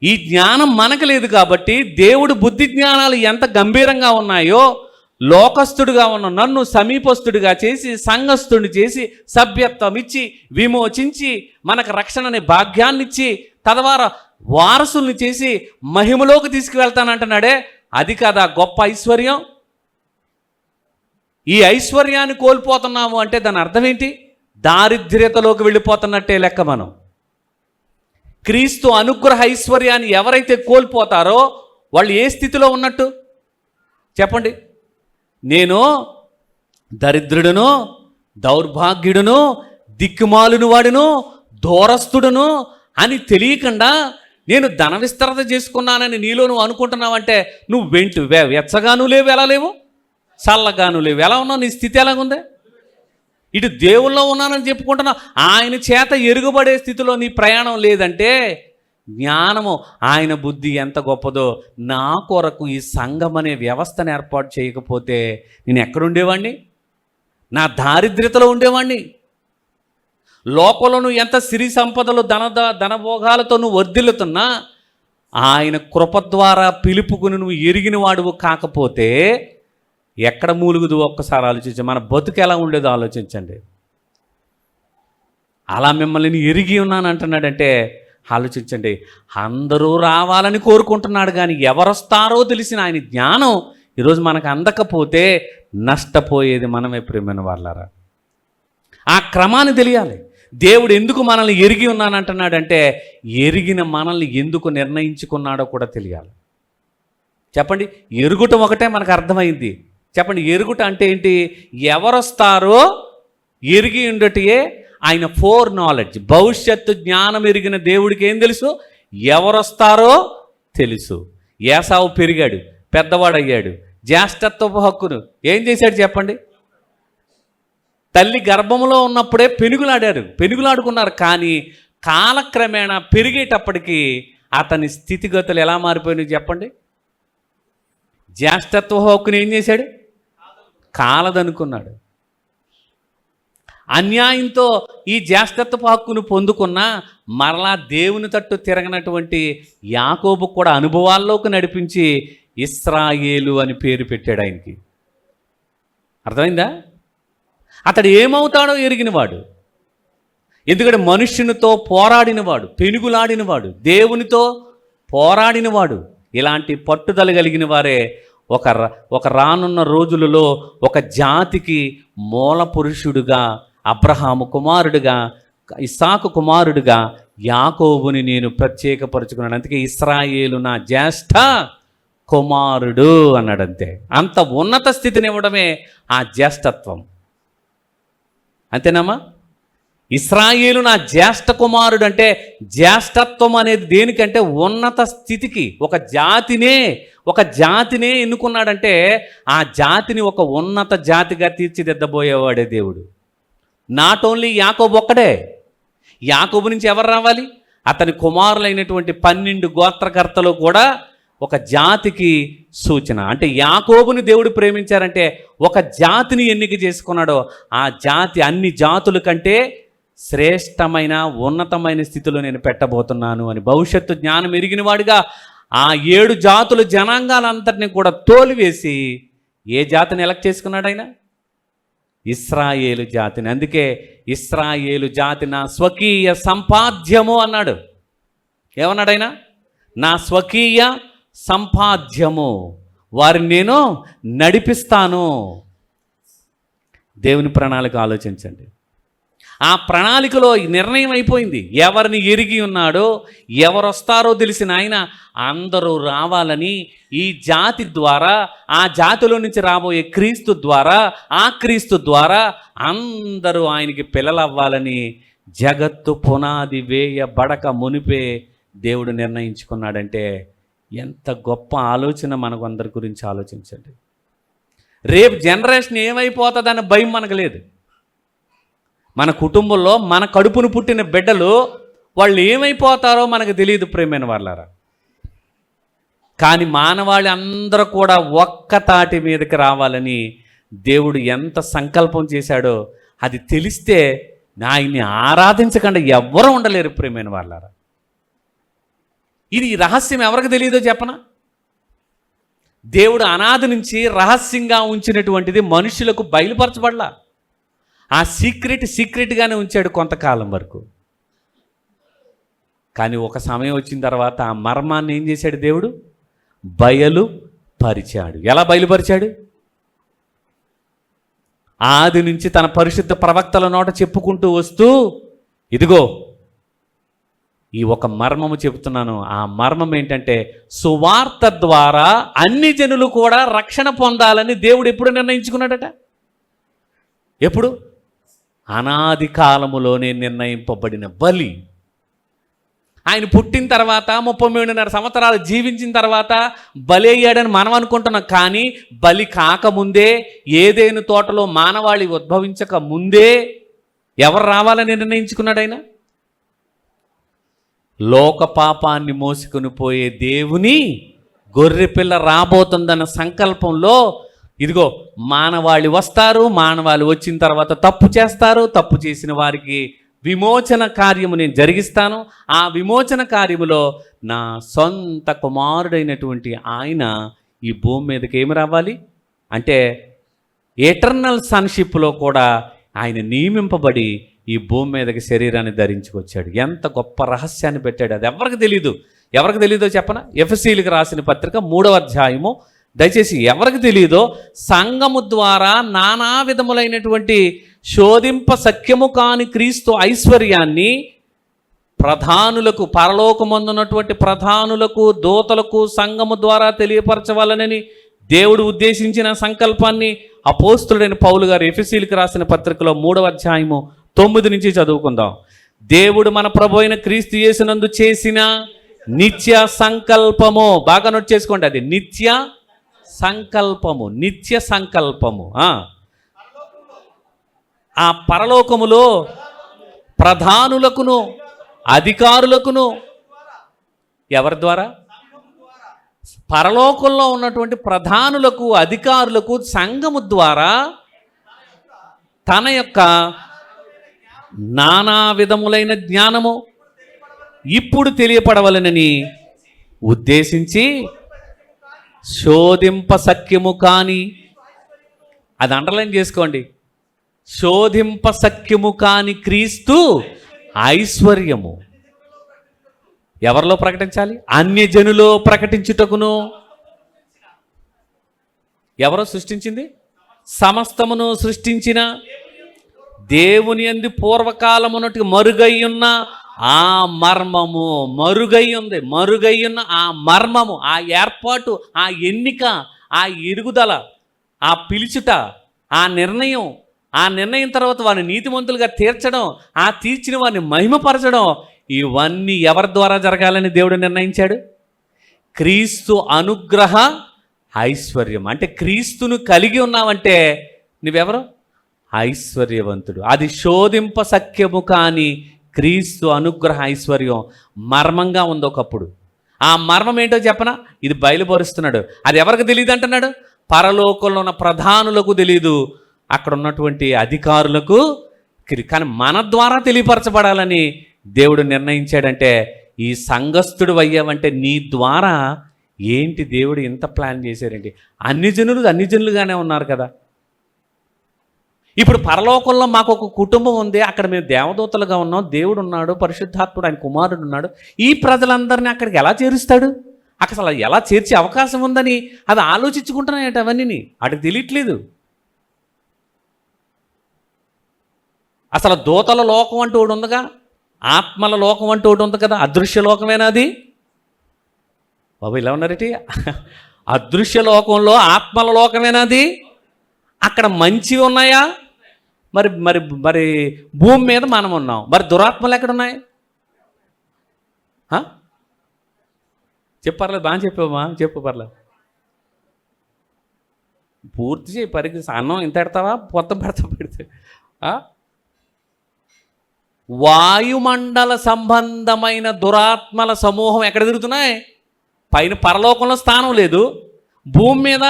ఈ జ్ఞానం మనకు లేదు కాబట్టి దేవుడు బుద్ధి జ్ఞానాలు ఎంత గంభీరంగా ఉన్నాయో లోకస్తుడిగా ఉన్న నన్ను సమీపస్తుడిగా చేసి, సంఘస్థుడిని చేసి, సభ్యత్వం ఇచ్చి, విమోచించి, మనకు రక్షణ అనే భాగ్యాన్ని ఇచ్చి, తద్వారా వారసుల్ని చేసి మహిమలోకి తీసుకువెళ్తానంటున్నాడే, అది కదా గొప్ప ఐశ్వర్యం. ఈ ఐశ్వర్యాన్ని కోల్పోతున్నాము అంటే దాని అర్థం ఏంటి? దారిద్ర్యతలోకి వెళ్ళిపోతున్నట్టే లెక్క. మనం క్రీస్తు అనుగ్రహ ఐశ్వర్యాన్ని ఎవరైతే కోల్పోతారో వాళ్ళు ఏ స్థితిలో ఉన్నట్టు చెప్పండి? నేను దరిద్రుడును, దౌర్భాగ్యుడును, దిక్కుమాలును వాడును, దూరస్తుడును అని తెలియకుండా నేను ధన విస్తరత చేసుకున్నానని నీలో నువ్వు అనుకుంటున్నావంటే నువ్వు వెచ్చగాను లేవు, ఎలా లేవు, చల్లగాను లేవు. ఎలా ఉన్నావు? నీ స్థితి ఎలాగుంది? ఇటు దేవుల్లో ఉన్నానని చెప్పుకుంటున్నావు, ఆయన చేత ఎరుగుబడే స్థితిలో నీ ప్రయాణం లేదంటే జ్ఞానము, ఆయన బుద్ధి ఎంత గొప్పదో. నా కొరకు ఈ సంఘం అనే వ్యవస్థను ఏర్పాటు చేయకపోతే నేను ఎక్కడుండేవాడిని? నా దారిద్ర్యతలో ఉండేవాడిని. లోకంలో నువ్వు ఎంత సిరి సంపదలు ధనభోగాలతో నువ్వు వర్ధిల్లుతున్నా ఆయన కృప ద్వారా పిలుపుకుని నువ్వు ఎరిగిన వాడువు కాకపోతే ఎక్కడ మూలుగుదు? ఒక్కసారి ఆలోచించండి. మన బతుకు ఎలా ఉండేదో ఆలోచించండి. అలా మిమ్మల్ని ఎరిగి ఉన్నాను అంటున్నాడంటే ఆలోచించండి. అందరూ రావాలని కోరుకుంటున్నాడు, కానీ ఎవరొస్తారో తెలిసిన ఆయన జ్ఞానం ఈరోజు మనకు అందకపోతే నష్టపోయేది మనమే ప్రియమైన వాళ్ళారా. ఆ క్రమాన్ని తెలియాలి. దేవుడు ఎందుకు మనల్ని ఎరిగి ఉన్నానంటున్నాడంటే ఎరిగిన మనల్ని ఎందుకు నిర్ణయించుకున్నాడో కూడా తెలియాలి. చెప్పండి, ఎరుగుట ఒకటే మనకు అర్థమైంది. చెప్పండి, ఎరుగుట అంటే ఏంటి? ఎవరొస్తారో ఎరిగి ఉండటే ఆయన ఫోర్ నాలెడ్జ్, భవిష్యత్తు జ్ఞానం ఎరిగిన దేవుడికి ఏం తెలుసు? ఎవరొస్తారో తెలుసు. ఏసావు పెరిగాడు, పెద్దవాడయ్యాడు, జ్యేష్ఠత్వపు హక్కును ఏం చేశాడు చెప్పండి? తల్లి గర్భంలో ఉన్నప్పుడే పెనుగులాడుకున్నారు. కానీ కాలక్రమేణా పెరిగేటప్పటికీ అతని స్థితిగతులు ఎలా మారిపోయినాయి చెప్పండి? జ్యేష్ఠత్వ హక్కును ఏం చేశాడు? కాలదనుకున్నాడు. అన్యాయంతో ఈ జ్యేష్ఠత్వ హక్కును పొందుకున్న మరలా దేవుని తట్టు తిరగనటువంటి యాకోబు కూడా అనుభవాల్లోకి నడిపించి ఇశ్రాయేలు అని పేరు పెట్టాడు ఆయనకి. అర్థమైందా? అతడు ఏమవుతాడో ఎరిగినవాడు. ఎందుకంటే మనుష్యునితో పోరాడినవాడు, పెనుగులాడినవాడు, దేవునితో పోరాడినవాడు. ఇలాంటి పట్టుదల కలిగిన వారే ఒక రానున్న రోజులలో ఒక జాతికి మూల పురుషుడుగా, అబ్రహాము కుమారుడుగా, ఇస్సాకు కుమారుడుగా యాకోబుని నేను ప్రత్యేకపరుచుకున్నాను. అందుకే ఇశ్రాయేలు నా జ్యేష్ఠ కుమారుడు అన్నాడంతే. అంత ఉన్నత స్థితిని ఇవ్వడమే ఆ జ్యేష్ఠత్వం. అంతేనమ్మా? ఇశ్రాయేలు నా జ్యేష్ఠ కుమారుడు అంటే జ్యేష్ఠత్వం అనేది దేనికంటే ఉన్నత స్థితికి. ఒక జాతినే ఎన్నుకున్నాడంటే ఆ జాతిని ఒక ఉన్నత జాతిగా తీర్చిదిద్దబోయేవాడే దేవుడు. నాట్ ఓన్లీ యాకోబు ఒక్కడే. యాకోబు నుంచి ఎవరు రావాలి? అతని కుమారులైనటువంటి 12 గోత్రకర్తలు కూడా ఒక జాతికి సూచన. అంటే యాకోబుని దేవుడు ప్రేమించారంటే ఒక జాతిని ఎన్నిక చేసుకున్నాడో ఆ జాతి అన్ని జాతుల కంటే శ్రేష్టమైన ఉన్నతమైన స్థితిలో నేను పెట్టబోతున్నాను అని భవిష్యత్తు జ్ఞానం ఎరిగిన వాడిగా ఆ 7 జాతుల జనాంగాలంతటినీ కూడా తోలివేసి ఏ జాతిని ఎలక్ట్ చేసుకున్నాడు ఆయన? ఇశ్రాయేలు జాతిని. అందుకే ఇశ్రాయేలు జాతి నా స్వకీయ సంపాద్యము అన్నాడు. ఏమన్నాడు ఆయన? నా స్వకీయ సంపాద్యము, వారిని నేను నడిపిస్తాను. దేవుని ప్రణాళిక ఆలోచించండి. ఆ ప్రణాళికలో నిర్ణయం అయిపోయింది. ఎవరిని ఎరిగి ఉన్నాడో, ఎవరు వస్తారో తెలిసిన ఆయన అందరూ రావాలని, ఈ జాతి ద్వారా, ఆ జాతిలో నుంచి రాబోయే క్రీస్తు ద్వారా, ఆ క్రీస్తు ద్వారా అందరూ ఆయనకి పిల్లలవ్వాలని జగత్తు పునాది వేయబడక మునిపే దేవుడు నిర్ణయించుకున్నాడంటే ఎంత గొప్ప ఆలోచన మనకు అందరి గురించి ఆలోచించండి. రేపు జనరేషన్ ఏమైపోతుందన్న భయం మనకు లేదు. మన కుటుంబంలో మన కడుపును పుట్టిన బిడ్డలు వాళ్ళు ఏమైపోతారో మనకు తెలియదు ప్రియమైన వాళ్ళారా. కానీ మానవాళి అందరూ కూడా ఒక్క తాటి మీదకి రావాలని దేవుడు ఎంత సంకల్పం చేశాడో అది తెలిస్తే ఆయన్ని ఆరాధించకుండా ఎవ్వరూ ఉండలేరు ప్రియమైన వాళ్ళారా. ఇది రహస్యం ఎవరికి తెలియదో చెప్పనా? దేవుడు అనాది నుంచి రహస్యంగా ఉంచినటువంటిది మనుషులకు బయలుపరచబడలా. ఆ సీక్రెట్గానే ఉంచాడు కొంతకాలం వరకు. కానీ ఒక సమయం వచ్చిన తర్వాత ఆ మర్మాన్ని ఏం చేశాడు దేవుడు? బయలుపరిచాడు. ఎలా బయలుపరిచాడు? ఆది నుంచి తన పరిశుద్ధ ప్రవక్తల నోట చెప్పుకుంటూ వస్తూ, ఇదిగో ఈ ఒక మర్మము చెబుతున్నాను. ఆ మర్మం ఏంటంటే, సువార్త ద్వారా అన్ని జనులు కూడా రక్షణ పొందాలని దేవుడు ఎప్పుడు నిర్ణయించుకున్నాడట? ఎప్పుడు? అనాది కాలములోనే నిర్ణయింపబడిన బలి. ఆయన పుట్టిన తర్వాత 33.5 సంవత్సరాలు జీవించిన తర్వాత బలి అయ్యాడని మనం అనుకుంటున్నాం. కానీ బలి కాకముందే, ఏదేను తోటలో మానవాళి ఉద్భవించక ముందే ఎవరు రావాలని నిర్ణయించుకున్నాడు ఆయన? లోక పాపాన్ని మోసుకొని పోయే దేవుని గొర్రెపిల్ల రాబోతుందన్న సంకల్పంలో, ఇదిగో మానవాళి వస్తారు, మానవాళి వచ్చిన తర్వాత తప్పు చేస్తారు, తప్పు చేసిన వారికి విమోచన కార్యము నేను జరిగిస్తాను. ఆ విమోచన కార్యములో నా సొంత కుమారుడైనటువంటి ఆయన ఈ భూమి మీదకి ఏమి రావాలి అంటే, ఎటర్నల్ సన్షిప్లో కూడా ఆయన నియమింపబడి ఈ భూమి మీదకి శరీరాన్ని ధరించుకొచ్చాడు. ఎంత గొప్ప రహస్యాన్ని పెట్టాడు! అది ఎవరికి తెలీదు. ఎవరికి తెలీదో చెప్పనా? ఎఫెసీయులకు రాసిన పత్రిక 3వ అధ్యాయము. దయచేసి ఎవరికి తెలియదో, సంఘము ద్వారా నానా విధములైనటువంటి శోధింప సఖ్యము కాని క్రీస్తు ఐశ్వర్యాన్ని ప్రధానులకు, పరలోకమందున్నటువంటి ప్రధానులకు, దూతలకు సంఘము ద్వారా తెలియపరచవాలనని దేవుడు ఉద్దేశించిన సంకల్పాన్ని అపోస్తులుడైన పౌలు గారు ఎఫెసీయులకు రాసిన పత్రికలో 3వ అధ్యాయము 9 నుంచి చదువుకుందాం. దేవుడు మన ప్రభు అయిన క్రీస్తు యేసునందు చేసిన నిత్య సంకల్పము, బాగా నోట్ చేసుకోండి, అది నిత్య సంకల్పము, నిత్య సంకల్పము. ఆ పరలోకములో ప్రధానులకును అధికారులకును, ఎవరి ద్వారా? పరలోకంలో ఉన్నటువంటి ప్రధానులకు అధికారులకు సంఘము ద్వారా తన యొక్క నానా విధములైన జ్ఞానము ఇప్పుడు తెలియపడవలనని ఉద్దేశించి శోధింప సఖ్యము కాని, అది అండర్లైన్ చేసుకోండి, శోధింప సఖ్యము కాని క్రీస్తు ఐశ్వర్యము ఎవరిలో ప్రకటించాలి? అన్యజనులో ప్రకటించుటకును. ఎవరో సృష్టించింది? సమస్తమును సృష్టించిన దేవుని యందు పూర్వకాలమునటి మరుగయ్యున్న ఆ మర్మము, మరుగయ్యున్న ఆ మర్మము, ఆ ఏర్పాటు, ఆ ఎన్నిక, ఆ ఎరుగుదల, ఆ పిలుచుట, ఆ నిర్ణయం తర్వాత వారిని నీతిమంతులుగా తీర్చడం, ఆ తీర్చిన వారిని మహిమపరచడం, ఇవన్నీ ఎవరి ద్వారా జరగాలని దేవుడు నిర్ణయించాడు? క్రీస్తు అనుగ్రహ ఐశ్వర్యం. అంటే క్రీస్తును కలిగి ఉన్నావంటే నువ్వెవరు? ఐశ్వర్యవంతుడు. అది శోధింప సఖ్యము కాని క్రీస్తు అనుగ్రహ ఐశ్వర్యం మర్మంగా ఉంది ఒకప్పుడు. ఆ మర్మం ఏంటో చెప్పనా? ఇది బయలుపరుస్తున్నాడు. అది ఎవరికి తెలియదు అంటున్నాడు? పరలోకంలో ఉన్న ప్రధానులకు తెలియదు, అక్కడ ఉన్నటువంటి అధికారులకు. కానీ మన ద్వారా తెలియపరచబడాలని దేవుడు నిర్ణయించాడంటే, ఈ సంఘస్థుడు అయ్యావంటే నీ ద్వారా ఏంటి దేవుడు ఇంత ప్లాన్ చేశారండి. అన్ని జనులుగానే ఉన్నారు కదా. ఇప్పుడు పరలోకంలో మాకు ఒక కుటుంబం ఉంది, అక్కడ మేము దేవదూతలుగా ఉన్నాం, దేవుడు ఉన్నాడు, పరిశుద్ధాత్ముడు ఆయన కుమారుడు ఉన్నాడు. ఈ ప్రజలందరినీ అక్కడికి ఎలా చేరుస్తాడు? అసలు ఎలా చేర్చే అవకాశం ఉందని అది ఆలోచించుకుంటున్నాయట. అవన్నీ అటు తెలియట్లేదు. అసలు దూతల లోకం అంటూ ఒకటి ఉందిగా, ఆత్మల లోకం అంటూ ఒకటి ఉంది కదా. అదృశ్య లోకమేనా అది? బాబు ఇలా ఉన్నారేటి? అదృశ్య లోకంలో ఆత్మల లోకమేనా అది? అక్కడ మంచివి ఉన్నాయా? మరి మరి మరి భూమి మీద మనం ఉన్నాం, మరి దురాత్మలు ఎక్కడున్నాయి? చెప్పర్లేదు, బాగా చెప్పావమ్మా, చెప్పు పర్లేదు. పూర్తి చేయి పరిగెత్తి. అన్నం ఇంత పెడతావా, మొత్తం పెడితే వాయుమండల సంబంధమైన దురాత్మల సమూహం ఎక్కడ తిరుగుతున్నాయి? పైన పరలోకంలో స్థానం లేదు, భూమి మీద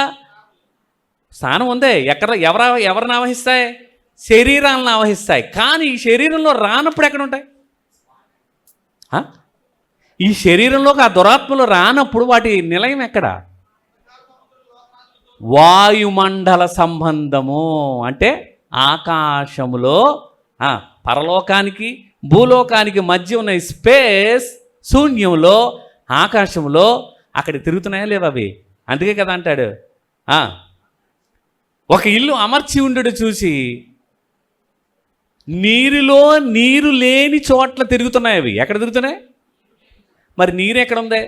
స్థానం ఉంది. ఎవరిని ఆవహిస్తాయి? శరీరాలను ఆవహిస్తాయి. కానీ ఈ శరీరంలో రానప్పుడు ఎక్కడ ఉంటాయి? ఈ శరీరంలోకి ఆ దురాత్మలు రానప్పుడు వాటి నిలయం ఎక్కడ? వాయుమండల సంబంధము అంటే ఆకాశములో, పరలోకానికి భూలోకానికి మధ్య ఉన్న స్పేస్, శూన్యంలో, ఆకాశంలో అక్కడ తిరుగుతున్నాయా లేవా అవి? అందుకే కదా అంటాడు, ఒక ఇల్లు అమర్చి ఉండడు చూసి నీరులో నీరు లేని చోట్ల తిరుగుతున్నాయి అవి. ఎక్కడ తిరుగుతున్నాయి? మరి నీరు ఎక్కడుంది?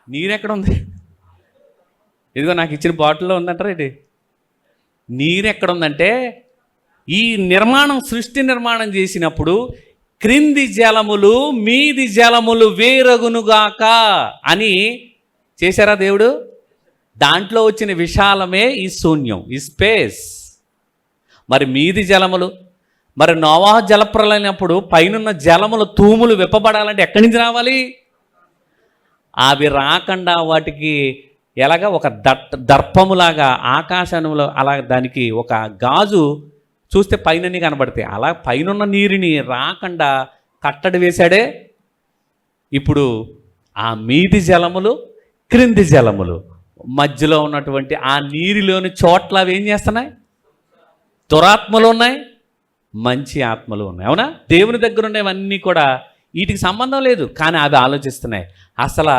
నీరు ఎక్కడుంది? ఇదిగో నాకు ఇచ్చిన బాటిల్లో ఉందంటారా ఇది? నీరు ఎక్కడుందంటే ఈ నిర్మాణం, సృష్టి నిర్మాణం చేసినప్పుడు క్రింది జలములు మీది జలములు వేరగునుగాక అని చేశారా దేవుడు? దాంట్లో వచ్చిన విశాలమే ఈ శూన్యం, ఈ స్పేస్. మరి మీది జలములు, మరి నోవాహు జలప్రలయనప్పుడు పైనున్న జలములు తూములు విప్పబడాలంటే ఎక్కడి నుంచి రావాలి? అవి రాకుండా వాటికి ఎలాగా ఒక దర్పములాగా ఆకాశంలో అలా దానికి ఒక గాజు చూస్తే పైనని కనబడతాయి. అలా పైనున్న నీరుని రాకుండా కట్టడి వేశాడే. ఇప్పుడు ఆ మీది జలములు క్రింది జలములు మధ్యలో ఉన్నటువంటి ఆ నీరులోని చోట్ల అవి ఏం చేస్తున్నాయి? దురాత్మలు ఉన్నాయి, మంచి ఆత్మలు ఉన్నాయి. అవునా? దేవుని దగ్గర ఉండేవన్నీ కూడా వీటికి సంబంధం లేదు, కానీ అవి ఆలోచిస్తున్నాయి. అసలు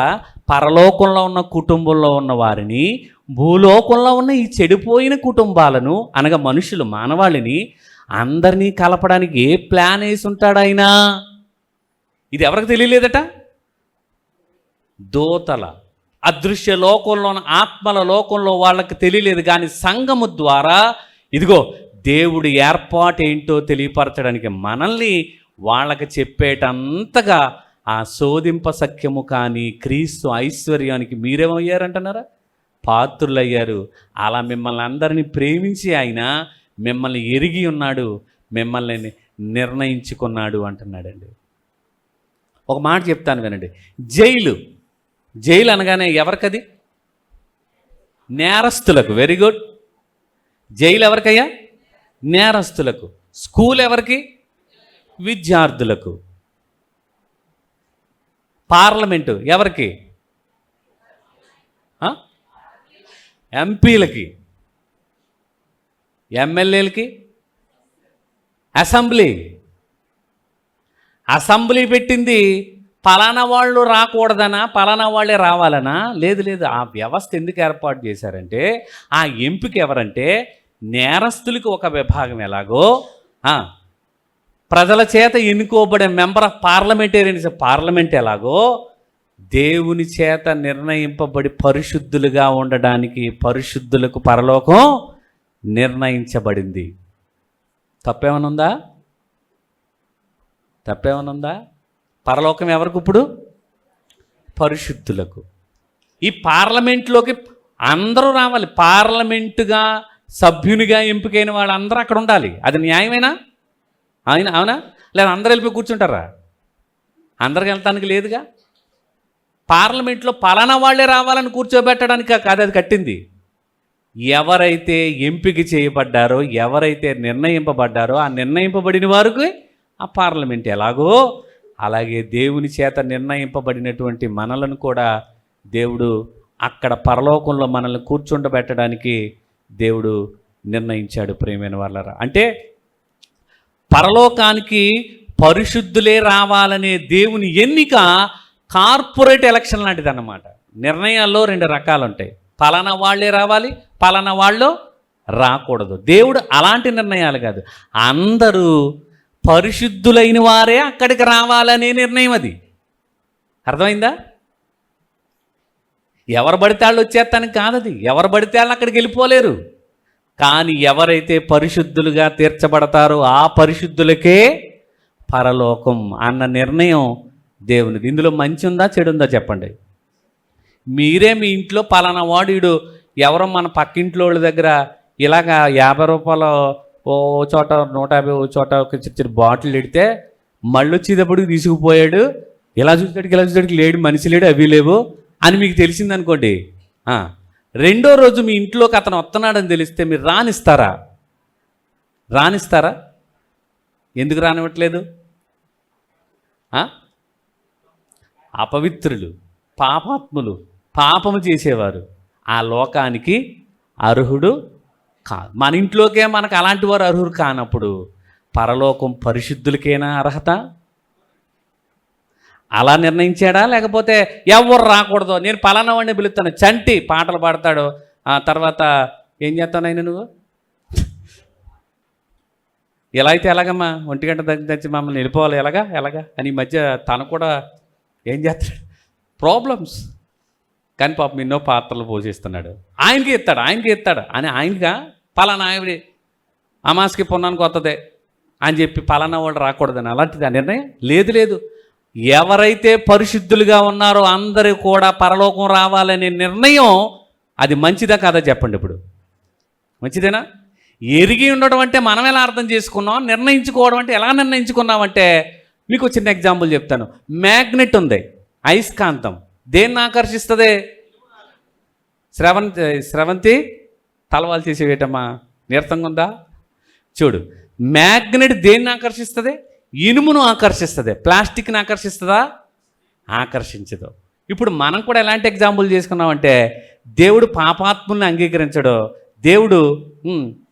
పరలోకంలో ఉన్న కుటుంబంలో ఉన్న వారిని, భూలోకంలో ఉన్న ఈ చెడిపోయిన కుటుంబాలను అనగా మనుషులు, మానవాళిని అందరినీ కలపడానికి ఏ ప్లాన్ వేసి ఉంటాడు ఆయన? ఇది ఎవరికి తెలియలేదట? దూతల అదృశ్య లోకంలో, ఆత్మల లోకంలో వాళ్ళకి తెలియలేదు, కానీ సంఘము ద్వారా ఇదిగో దేవుడి ఏర్పాటు ఏంటో తెలియపరచడానికి మనల్ని వాళ్ళకి చెప్పేటంతగా ఆ శోధింప సఖ్యము కానీ క్రీస్తు ఐశ్వర్యానికి మీరేమయ్యారంటున్నారా? పాత్రులయ్యారు. అలా మిమ్మల్ని అందరినీ ప్రేమించి ఆయన మిమ్మల్ని ఎరిగి ఉన్నాడు, మిమ్మల్ని నిర్ణయించుకున్నాడు అంటున్నాడండి. ఒక మాట చెప్తాను వినండి. జైలు అనగానే ఎవరికది? నేరస్తులకు. Very good. జైలు ఎవరికయ్యా? నేరస్తులకు. స్కూల్ ఎవరికి? విద్యార్థులకు. పార్లమెంటు ఎవరికి? ఎంపీలకి, ఎమ్మెల్యేలకి. అసెంబ్లీ పెట్టింది పలానా వాళ్ళు రాకూడదనా, పలానా వాళ్ళే రావాలనా? లేదు. ఆ వ్యవస్థ ఎందుకు ఏర్పాటు చేశారంటే ఆ ఎంపిక ఎవరంటే నేరస్తులకు ఒక విభాగం ఎలాగో, ప్రజల చేత ఎన్నుకోబడే మెంబర్ ఆఫ్ పార్లమెంట్ ఎలాగో దేవుని చేత నిర్ణయింపబడి పరిశుద్ధులుగా ఉండడానికి పరిశుద్ధులకు పరలోకం నిర్ణయించబడింది. తప్పేమనుందా? పరలోకం ఎవరికి? ఇప్పుడు పరిశుద్ధులకు. ఈ పార్లమెంట్లోకి అందరూ రావాలి. పార్లమెంటుగా సభ్యునిగా ఎంపికైన వాళ్ళందరూ అక్కడ ఉండాలి. అది న్యాయమేనా? అవునా? లేదా అందరూ వెళ్ళిపోయి కూర్చుంటారా? అందరికి వెళ్తానికి లేదుగా. పార్లమెంట్లో పలానా వాళ్ళే రావాలని కూర్చోబెట్టడానికి కాదు అది కట్టింది. ఎవరైతే ఎంపిక చేయబడ్డారో, ఎవరైతే నిర్ణయింపబడ్డారో ఆ నిర్ణయింపబడిన వారికి ఆ పార్లమెంట్ ఎలాగో అలాగే దేవుని చేత నిర్ణయింపబడినటువంటి మనలను కూడా దేవుడు అక్కడ పరలోకంలో మనల్ని కూర్చుండబెట్టడానికి దేవుడు నిర్ణయించాడు. ప్రియమైన వాళ్ళరా, అంటే పరలోకానికి పరిశుద్ధులే రావాలనే దేవుని ఎన్నిక కార్పొరేట్ ఎలక్షన్ లాంటిది అన్నమాట. నిర్ణయాల్లో 2 రకాలు ఉంటాయి. పలానా వాళ్ళే రావాలి, పలానా వాళ్ళు రాకూడదు. దేవుడు అలాంటి నిర్ణయాలు కాదు, అందరూ పరిశుద్ధులైన వారే అక్కడికి రావాలనే నిర్ణయం. అది అర్థమైందా? ఎవరు పడితే వాళ్ళు వచ్చేస్తానికి కాదది. ఎవరు పడితే వాళ్ళు అక్కడికి వెళ్ళిపోలేరు. కానీ ఎవరైతే పరిశుద్ధులుగా తీర్చబడతారో ఆ పరిశుద్ధులకే పరలోకం అన్న నిర్ణయం దేవునిది. ఇందులో మంచి ఉందా చెడు ఉందా చెప్పండి. మీరే మీ ఇంట్లో పలానా వాడు ఎవరో మన పక్కింట్లో వాళ్ళ దగ్గర ఇలాగా 50 రూపాయలు ఓ చోట 150 ఓ చోట ఒక చిన్న బాటిల్ ఎడితే మళ్ళీ వచ్చేటప్పుడు తీసుకుపోయాడు, ఇలా చూసేటికి లేడు, మనిషి లేడు, అవి లేవు అని మీకు తెలిసిందనుకోండి, రెండో రోజు మీ ఇంట్లోకి అతను వస్తున్నాడని తెలిస్తే మీరు రానిస్తారా? ఎందుకు రానివ్వట్లేదు? అపవిత్రులు, పాపాత్ములు, పాపము చేసేవారు ఆ లోకానికి అర్హుడు కాదు. మన ఇంట్లోకే మనకు అలాంటి వారు అర్హుడు కానప్పుడు పరలోకం పరిశుద్ధులకేనా అర్హత? అలా నిర్ణయించాడా? లేకపోతే ఎవరు రాకూడదు, నేను పలానా వాడిని పిలుస్తాను, చంటి పాటలు పాడతాడు, తర్వాత ఏం చేస్తాను ఆయన నువ్వు ఇలా అయితే ఎలాగమ్మా 1 గంట తెచ్చి మమ్మల్ని వెళ్ళిపోవాలి ఎలాగా అని ఈ మధ్య తను కూడా ఏం చేస్తాడు, ప్రాబ్లమ్స్. కానీ పాపం ఎన్నో పాత్రలు పోషిస్తున్నాడు. ఆయనకి ఇస్తాడు అని ఆయనగా పలానా ఆవిడ అమాస్కి పొన్నానికి వస్తుంది అని చెప్పి పలానా వాళ్ళు రాకూడదని అలాంటిది ఆ నిర్ణయం లేదు. ఎవరైతే పరిశుద్ధులుగా ఉన్నారో అందరూ కూడా పరలోకం రావాలనే నిర్ణయం అది మంచిదా కాదా చెప్పండి. ఇప్పుడు మంచిదేనా? ఎరిగి ఉండడం అంటే మనం ఎలా అర్థం చేసుకున్నాం, నిర్ణయించుకోవడం అంటే ఎలా నిర్ణయించుకున్నామంటే మీకు చిన్న ఎగ్జాంపుల్ చెప్తాను. మ్యాగ్నెట్ ఉంది, అయస్కాంతం, దేన్ని ఆకర్షిస్తుంది? స్రవంతి తలవాలు చేసేవేటమ్మా, నీరసంగా ఉందా? చూడు, మ్యాగ్నెట్ దేన్ని ఆకర్షిస్తుంది? ఇనుమును ఆకర్షిస్తుంది. ప్లాస్టిక్ని ఆకర్షిస్తుందా? ఆకర్షించదు. ఇప్పుడు మనం కూడా ఎలాంటి ఎగ్జాంపుల్ చేసుకున్నామంటే దేవుడు పాపాత్ముల్ని అంగీకరించడు, దేవుడు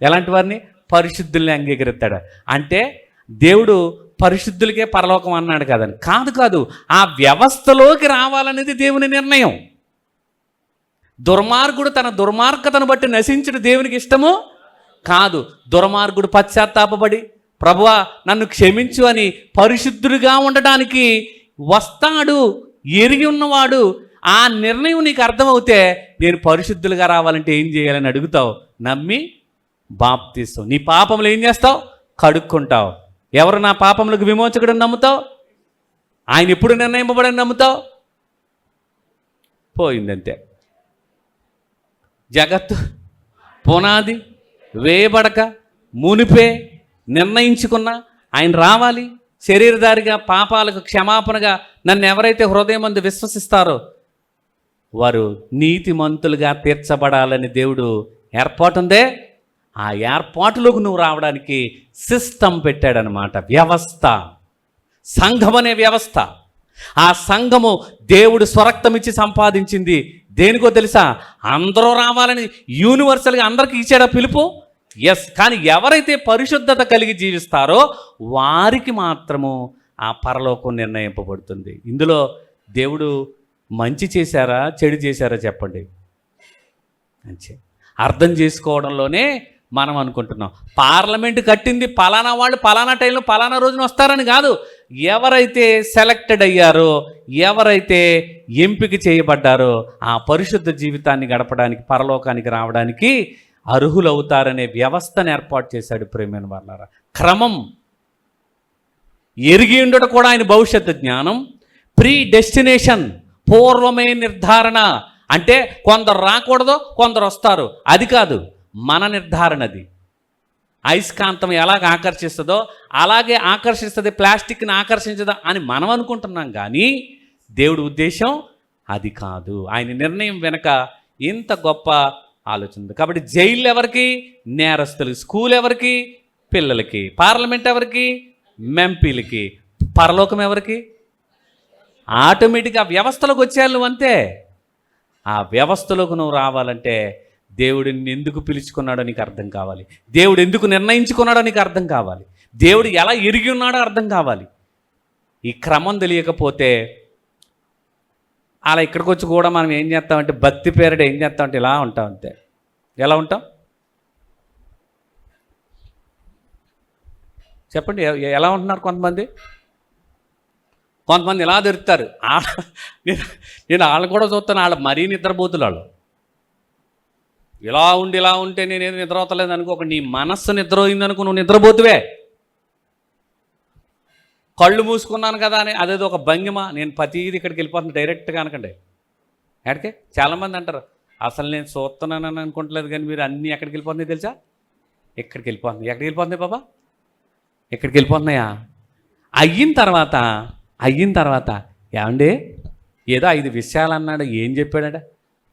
ఎలాంటి వారిని? పరిశుద్ధుల్ని అంగీకరిస్తాడు. అంటే దేవుడు పరిశుద్ధులకే పరలోకం అన్నాడు కదని కాదు. ఆ వ్యవస్థలోకి రావాలనేది దేవుని నిర్ణయం. దుర్మార్గుడు తన దుర్మార్గతను బట్టి నశించడం దేవునికి ఇష్టము కాదు. దుర్మార్గుడు పశ్చాత్తాపపడి ప్రభువా నన్ను క్షమించు అని పరిశుద్ధుడిగా ఉండడానికి వస్తాడు. ఎరిగి ఉన్నవాడు ఆ నిర్ణయం నీకు అర్థమవుతే నేను పరిశుద్ధులుగా రావాలంటే ఏం చేయాలని అడుగుతావు, నమ్మి బాప్తిస్తావు. నీ పాపములు ఏం చేస్తావు? కడుక్కుంటావు. ఎవరు నా పాపములకు విమోచకుడని నమ్ముతావు? ఆయన ఎప్పుడు నిర్ణయింపబడని నమ్ముతావు? పోయిందంతే. జగత్తు పునాది వేయబడక మునిపే నిర్ణయించుకున్నా ఆయన రావాలి శరీరధారిగా, పాపాలకు క్షమాపణగా నన్ను ఎవరైతే హృదయమందు విశ్వసిస్తారో వారు నీతిమంతులుగా తీర్చబడాలని దేవుడు ఏర్పాటుందే. ఆ ఏర్పాటులోకి నువ్వు రావడానికి సిస్టమ్ పెట్టాడనమాట, వ్యవస్థ, సంఘం అనే వ్యవస్థ. ఆ సంఘము దేవుడు స్వరక్తమిచ్చి సంపాదించింది. దేనికో తెలుసా? అందరూ రావాలని యూనివర్సల్గా అందరికీ ఇచ్చాడా పిలుపు? ఎస్. కానీ ఎవరైతే పరిశుద్ధత కలిగి జీవిస్తారో వారికి మాత్రము ఆ పరలోకం నిర్ణయింపబడుతుంది. ఇందులో దేవుడు మంచి చేశారా చెడు చేశారా చెప్పండి? మంచి. అర్థం చేసుకోవడంలోనే మనం అనుకుంటున్నాం పార్లమెంటు కట్టింది పలానా వాళ్ళు పలానా టైంలో పలానా రోజున వస్తారని కాదు. ఎవరైతే సెలెక్టెడ్ అయ్యారో, ఎవరైతే ఎంపిక చేయబడ్డారో ఆ పరిశుద్ధ జీవితాన్ని గడపడానికి, పరలోకానికి రావడానికి అర్హులవుతారనే వ్యవస్థను ఏర్పాటు చేశాడు. ప్రేమైన వాళ్ళారా, క్రమం. ఎరిగి ఉండడం కూడా ఆయన భవిష్యత్తు జ్ఞానం. ప్రీ డెస్టినేషన్, పూర్వమే నిర్ధారణ. అంటే కొందరు రాకూడదు, కొందరు వస్తారు, అది కాదు, మన నిర్ధారణది. అయస్కాంతం ఎలాగ ఆకర్షిస్తుందో అలాగే ఆకర్షిస్తుంది, ప్లాస్టిక్ని ఆకర్షించదా అని మనం అనుకుంటున్నాం. కానీ దేవుడి ఉద్దేశం అది కాదు. ఆయన నిర్ణయం వెనక ఇంత గొప్ప ఆలోచన ఉంది. కాబట్టి జైలు ఎవరికి? నేరస్తులకి. స్కూల్ ఎవరికి? పిల్లలకి. పార్లమెంట్ ఎవరికి? ఎంపీలకి. పరలోకం ఎవరికి? ఆటోమేటిక్గా వ్యవస్థలోకి వచ్చేయాలి నువ్వు, అంతే. ఆ వ్యవస్థలోకి నువ్వు రావాలంటే దేవుడిని ఎందుకు పిలుచుకున్నాడో నీకు అర్థం కావాలి. దేవుడు ఎందుకు నిర్ణయించుకున్నాడో నీకు అర్థం కావాలి. దేవుడు ఎలా ఎరిగి ఉన్నాడో అర్థం కావాలి. ఈ క్రమం తెలియకపోతే అలా ఇక్కడికి వచ్చి కూడా మనం ఏం చేస్తామంటే భక్తి పేరిట ఏం చేస్తామంటే ఇలా ఉంటాం, అంతే. ఎలా ఉంటాం చెప్పండి? ఎలా ఉంటున్నారు కొంతమంది ఇలా దొరుకుతారు. నేను వాళ్ళు కూడా చూస్తాను, వాళ్ళు మరీ నిద్రపోతులు. వాళ్ళు ఇలా ఉంటే నేనేది నిద్రపోతలేదు అనుకో, నీ మనస్సు నిద్రపోయిందనుకో, నువ్వు నిద్రపోతువే. కళ్ళు మూసుకున్నాను కదా అని అదేదో ఒక భంగిమ, నేను ప్రతిది ఇక్కడికి వెళ్ళిపోతుంది డైరెక్ట్గా అనకండి. ఎక్కడికి? చాలామంది అంటారు అసలు నేను చూస్తున్నానని అనుకుంటలేదు, కానీ మీరు అన్నీ ఎక్కడికి వెళ్ళిపోతున్నాయి తెలుసా? ఎక్కడికి వెళ్ళిపోతుంది. ఎక్కడికి వెళ్ళిపోతున్నాయి బాబా? ఎక్కడికి వెళ్ళిపోతున్నాయా? అయిన తర్వాత ఏమండి ఏదో 5 విషయాలు అన్నాడు, ఏం చెప్పాడట?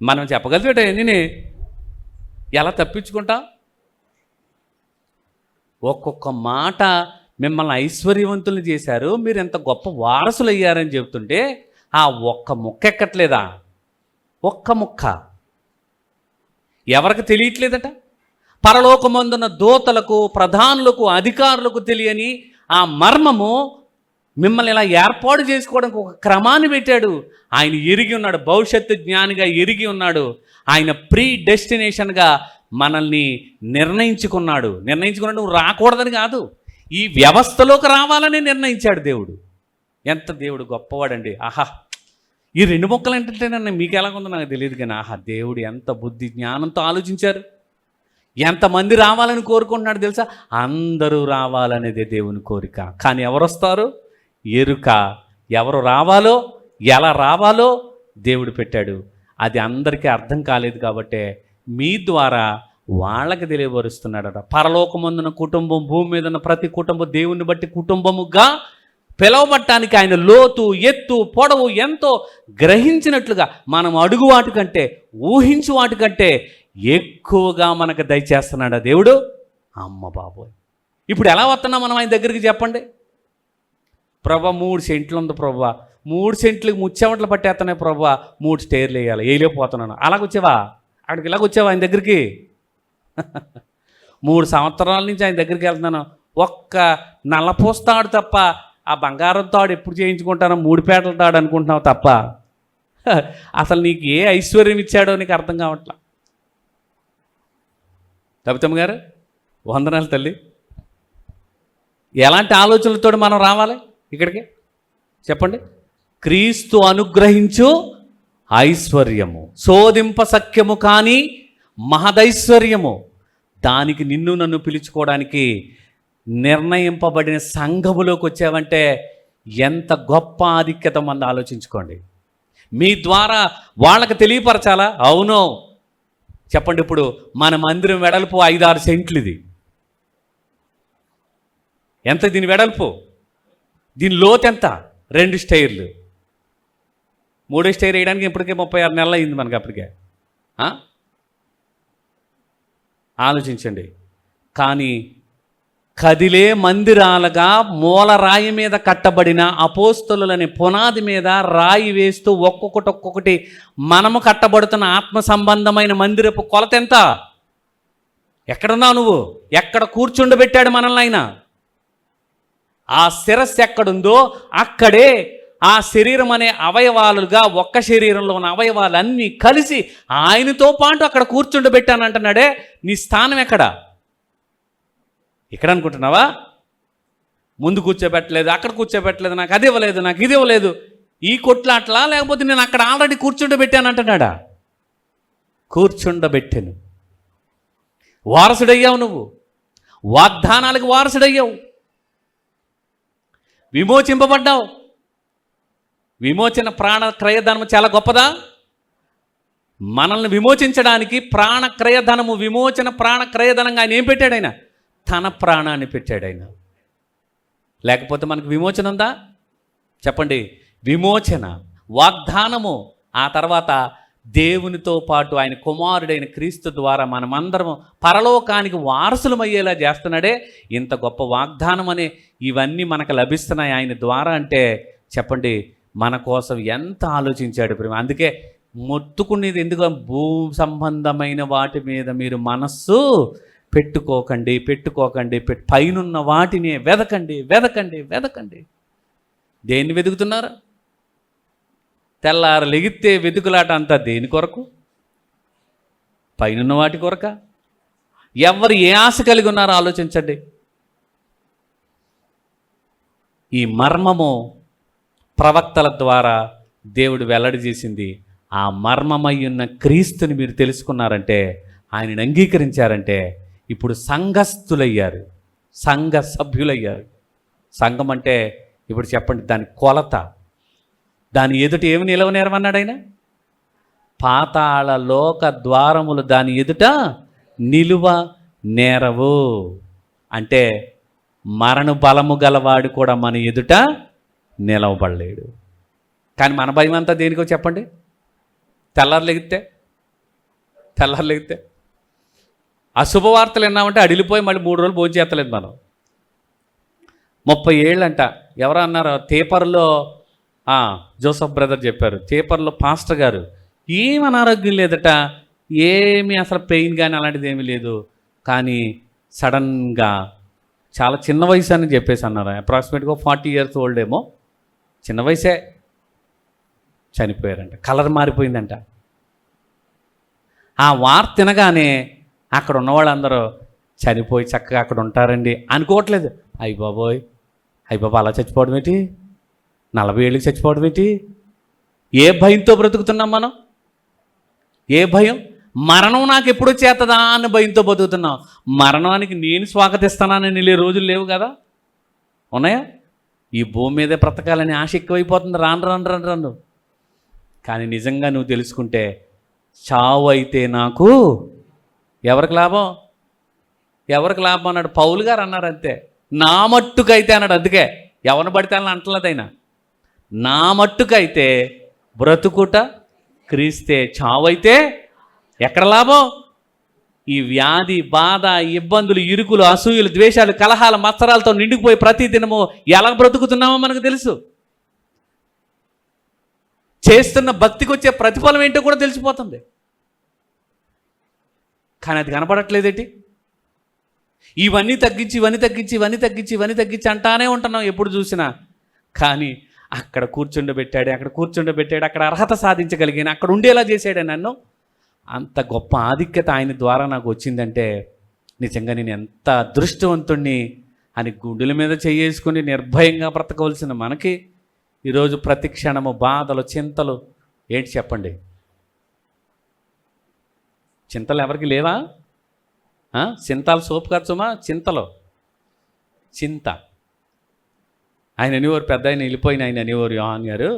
మనం చెప్పగలిగాట ఎన్ని? ఎలా తప్పించుకుంటా? ఒక్కొక్క మాట మిమ్మల్ని ఐశ్వర్యవంతులు చేశారు, మీరు ఎంత గొప్ప వారసులు అయ్యారని చెబుతుంటే ఆ ఒక్క ముక్క ఎక్కట్లేదా? ఒక్క ముక్క ఎవరికి తెలియట్లేదట? పరలోకమందున్న దూతలకు, ప్రధానులకు, అధికారులకు తెలియని ఆ మర్మము మిమ్మల్ని ఇలా ఏర్పాటు చేసుకోవడానికి ఒక క్రమాన్ని పెట్టాడు. ఆయన ఎరిగి ఉన్నాడు, భవిష్యత్తు జ్ఞానిగా ఎరిగి ఉన్నాడు. ఆయన ప్రీ డెస్టినేషన్గా మనల్ని నిర్ణయించుకున్నాడు. నువ్వు రాకూడదని కాదు, ఈ వ్యవస్థలోకి రావాలని నిర్ణయించాడు దేవుడు. ఎంత దేవుడు గొప్పవాడండి. ఆహా, ఈ 2 మొక్కలు ఏంటంటే మీకు ఎలాగుందో నాకు తెలియదు కానీ ఆహా, దేవుడు ఎంత బుద్ధి జ్ఞానంతో ఆలోచించారు. ఎంతమంది రావాలని కోరుకుంటున్నాడు తెలుసా? అందరూ రావాలనేదే దేవుని కోరిక. కానీ ఎవరు వస్తారు? ఎరుక. ఎవరు రావాలో, ఎలా రావాలో దేవుడు పెట్టాడు. అది అందరికీ అర్థం కాలేదు కాబట్టే మీ ద్వారా వాళ్ళకి తెలియబరుస్తున్నాడట. పరలోకమందున కుటుంబం, భూమి మీద ఉన్న ప్రతి కుటుంబం దేవుని బట్టి కుటుంబముగా పిలవబట్టానికి ఆయన లోతు, ఎత్తు, పొడవు ఎంతో గ్రహించినట్లుగా మనం అడుగు వాటికంటే, ఊహించు వాటికంటే ఎక్కువగా మనకు దయచేస్తున్నాడు దేవుడు. అమ్మ బాబోయ్, ఇప్పుడు ఎలా వస్తున్నాం మనం ఆయన దగ్గరికి చెప్పండి? ప్రభా 3 సెంట్లు ఉంది ప్రభా, 3 సెంట్లకు ముచ్చెమట్లు పట్టేస్తున్నాయి ప్రభా, 3 స్టేర్లు వేయాలి, వేయలేకపోతున్నాను. అలాగొచ్చావా? అక్కడికి ఇలాగొచ్చావా ఆయన దగ్గరికి? 3 సంవత్సరాల నుంచి ఆయన దగ్గరికి వెళ్తున్నాను. ఒక్క నల్లపూస్తాడు తప్ప, ఆ బంగారం తాడు ఎప్పుడు చేయించుకుంటానో 3 పేటల తాడు అనుకుంటున్నావు తప్ప అసలు నీకు ఏ ఐశ్వర్యం ఇచ్చాడో నీకు అర్థం కావట్లా. కవితమ్మ గారు వందనాలు తల్లి. ఎలాంటి ఆలోచనలతో మనం రావాలి ఇక్కడికి చెప్పండి? క్రీస్తు అనుగ్రహించు ఐశ్వర్యము, శోధింప సఖ్యము కానీ మహదైశ్వర్యము, దానికి నిన్ను నన్ను పిలుచుకోవడానికి నిర్ణయింపబడిన సంఘములోకి వచ్చావంటే ఎంత గొప్ప ఆధిక్యత మంది ఆలోచించుకోండి. మీ ద్వారా వాళ్ళకి తెలియపరచాలా? అవును చెప్పండి. ఇప్పుడు మన మందిరం వెడల్పు 5-6 సెంట్లు. ఇది ఎంత? దీని వెడల్పు, దీని లోతు ఎంత? 2 స్టైర్లు. 3వ స్టైర్ వేయడానికి ఇప్పటికే 36 నెలలు అయింది మనకి. అప్పటికే ఆలోచించండి. కానీ కదిలే మందిరాలుగా మూలరాయి మీద కట్టబడిన అపోస్తలులని పునాది మీద రాయి వేస్తూ ఒక్కొక్కటి మనము కట్టబడుతున్న ఆత్మ సంబంధమైన మందిరపు కొలత ఎంత? ఎక్కడున్నావు నువ్వు? ఎక్కడ కూర్చుండబెట్టాడు మనల్ని ఆయన? ఆ శిరస్సు ఎక్కడుందో అక్కడే ఆ శరీరం అనే అవయవాలుగా ఒక్క శరీరంలో ఉన్న అవయవాలన్నీ కలిసి ఆయనతో పాటు అక్కడ కూర్చుండబెట్టానంటున్నాడే. నీ స్థానం ఎక్కడ? ఇక్కడ అనుకుంటున్నావా? ముందు కూర్చోబెట్టలేదు, అక్కడ కూర్చోబెట్టలేదు, నాకు అది ఇవ్వలేదు, నాకు ఇది ఇవ్వలేదు, ఈ కొట్లాట్లా? లేకపోతే నేను అక్కడ ఆల్రెడీ కూర్చుండబెట్టాను అంటున్నాడా? కూర్చుండబెట్టాను. వారసుడయ్యావు నువ్వు, వాగ్దానాలకు వారసుడయ్యావు, విమోచింపబడ్డావు. విమోచన ప్రాణ క్రయధనము చాలా గొప్పదా? మనల్ని విమోచించడానికి ప్రాణ క్రయధనము, విమోచన ప్రాణ క్రయధనంగా ఆయన ఏం పెట్టాడు? ఆయన తన ప్రాణాన్ని పెట్టాడు ఆయన. లేకపోతే మనకు విమోచన ఉందా చెప్పండి? విమోచన, వాగ్దానము, ఆ తర్వాత దేవునితో పాటు ఆయన కుమారుడైన క్రీస్తు ద్వారా మనమందరం పరలోకానికి వారసులమయ్యేలా చేస్తున్నాడే. ఇంత గొప్ప వాగ్దానం అనే ఇవన్నీ మనకు లభిస్తున్నాయి ఆయన ద్వారా అంటే చెప్పండి మన కోసం ఎంత ఆలోచించాడు ప్రేమ. అందుకే మొత్తుకునేది ఎందుకు? భూ సంబంధమైన వాటి మీద మీరు మనస్సు పెట్టుకోకండి, పైనున్న వాటిని వెదకండి, వెదకండి, వెదకండి. దేన్ని వెతుకుతున్నారు? తెల్లారు లెగితే వెతుకులాట అంతా దేని కొరకు? పైనున్న వాటి కొరక? ఎవరు ఏ ఆశ కలిగి ఉన్నారో ఆలోచించండి. ఈ మర్మము ప్రవక్తల ద్వారా దేవుడు వెల్లడి చేసింది. ఆ మర్మమై ఉన్న క్రీస్తుని మీరు తెలుసుకున్నారంటే, ఆయనను అంగీకరించారంటే ఇప్పుడు సంఘస్థులయ్యారు, సంఘ సభ్యులయ్యారు. సంఘం అంటే ఇప్పుడు చెప్పండి దాని కొలత, దాని ఎదుట ఏమి నిలవనేరమన్నాడు ఆయన? పాతాళ లోక ద్వారములు దాని ఎదుట నిలువ నేరవు. అంటే మరణ బలము గలవాడు కూడా మన ఎదుట నిలవబడలేడు. కానీ మన భయం అంతా దేనికో చెప్పండి? తెల్లారులెగితే అశుభవార్తలు విన్నామంటే అడిలిపోయి మళ్ళీ 3 రోజులు భోజనం చేస్తలేదు మనం. 30 ఏళ్ళంట. ఎవరు అన్నారు? పేపర్లో జోసఫ్ బ్రదర్ చెప్పారు. పేపర్లో పాస్టర్ గారు ఏం అనారోగ్యం లేదట, ఏమీ అసలు పెయిన్ కానీ అలాంటిది ఏమీ లేదు, కానీ సడన్గా చాలా చిన్న వయసు అని చెప్పేసి అన్నారు. అప్రాక్సిమేట్గా 40 years ఓల్డ్ ఏమో, చిన్న వయసే, చనిపోయారంట. కలర్ మారిపోయిందంట. ఆ వార్త తినగానే అక్కడ ఉన్నవాళ్ళందరూ చనిపోయి చక్కగా అక్కడ ఉంటారండి అనుకోవట్లేదు. అయ్య బాబోయ్ అలా చచ్చిపోవడం ఏంటి, 40 ఏళ్ళకి చచ్చిపోవడం ఏంటి? ఏ భయంతో బ్రతుకుతున్నాం మనం? ఏ భయం? మరణం నాకు ఎప్పుడు చేతదా అని భయంతో బతుకుతున్నాం. మరణానికి నేను స్వాగతిస్తానని వెళ్ళే రోజులు లేవు కదా, ఉన్నాయా? ఈ భూమి మీదే బ్రతకాలని ఆశ ఎక్కువైపోతుంది రాను. కానీ నిజంగా నువ్వు తెలుసుకుంటే చావు అయితే నాకు ఎవరికి లాభం అన్నాడు పౌలు గారు అన్నారు. అంతే, నా మట్టుకైతే అన్నాడు. అందుకే ఎవరిని పడితే అని అంటలేదైనా, నా మట్టుకైతే బ్రతుకుట క్రీస్తే, చావు అయితే ఎక్కడ లాభం? ఈ వ్యాధి, బాధ, ఇబ్బందులు, ఇరుకులు, అసూయలు, ద్వేషాలు, కలహాలు, మత్సరాలతో నిండిపోయి ప్రతి దినము ఎలా బ్రతుకుతున్నామో మనకు తెలుసు. చేస్తున్న భక్తికి వచ్చే ప్రతిఫలం ఏంటో కూడా తెలిసిపోతుంది. కానీ అది కనపడట్లేదేంటి? ఇవన్నీ తగ్గించి అంటానే ఉంటున్నాం ఎప్పుడు చూసినా. కానీ అక్కడ కూర్చుండబెట్టాడు, అక్కడ అర్హత సాధించగలిగాను, అక్కడ ఉండేలా చేశాడు నన్ను. అంత గొప్ప ఆధిక్యత ఆయన ద్వారా నాకు వచ్చిందంటే నిజంగా నేను ఎంత అదృష్టవంతుణ్ణి అని గుండెల మీద చేసుకుని నిర్భయంగా బ్రతకవలసిన మనకి ఈరోజు ప్రతి క్షణము బాధలు, చింతలు ఏంటి చెప్పండి? చింతలు ఎవరికి లేవా? చింతాలు సోపు ఖర్చుమా? చింత ఆయన అనేవారు, పెద్ద ఆయన వెళ్ళిపోయిన ఆయన అనేవారు, యోహాన్ గారు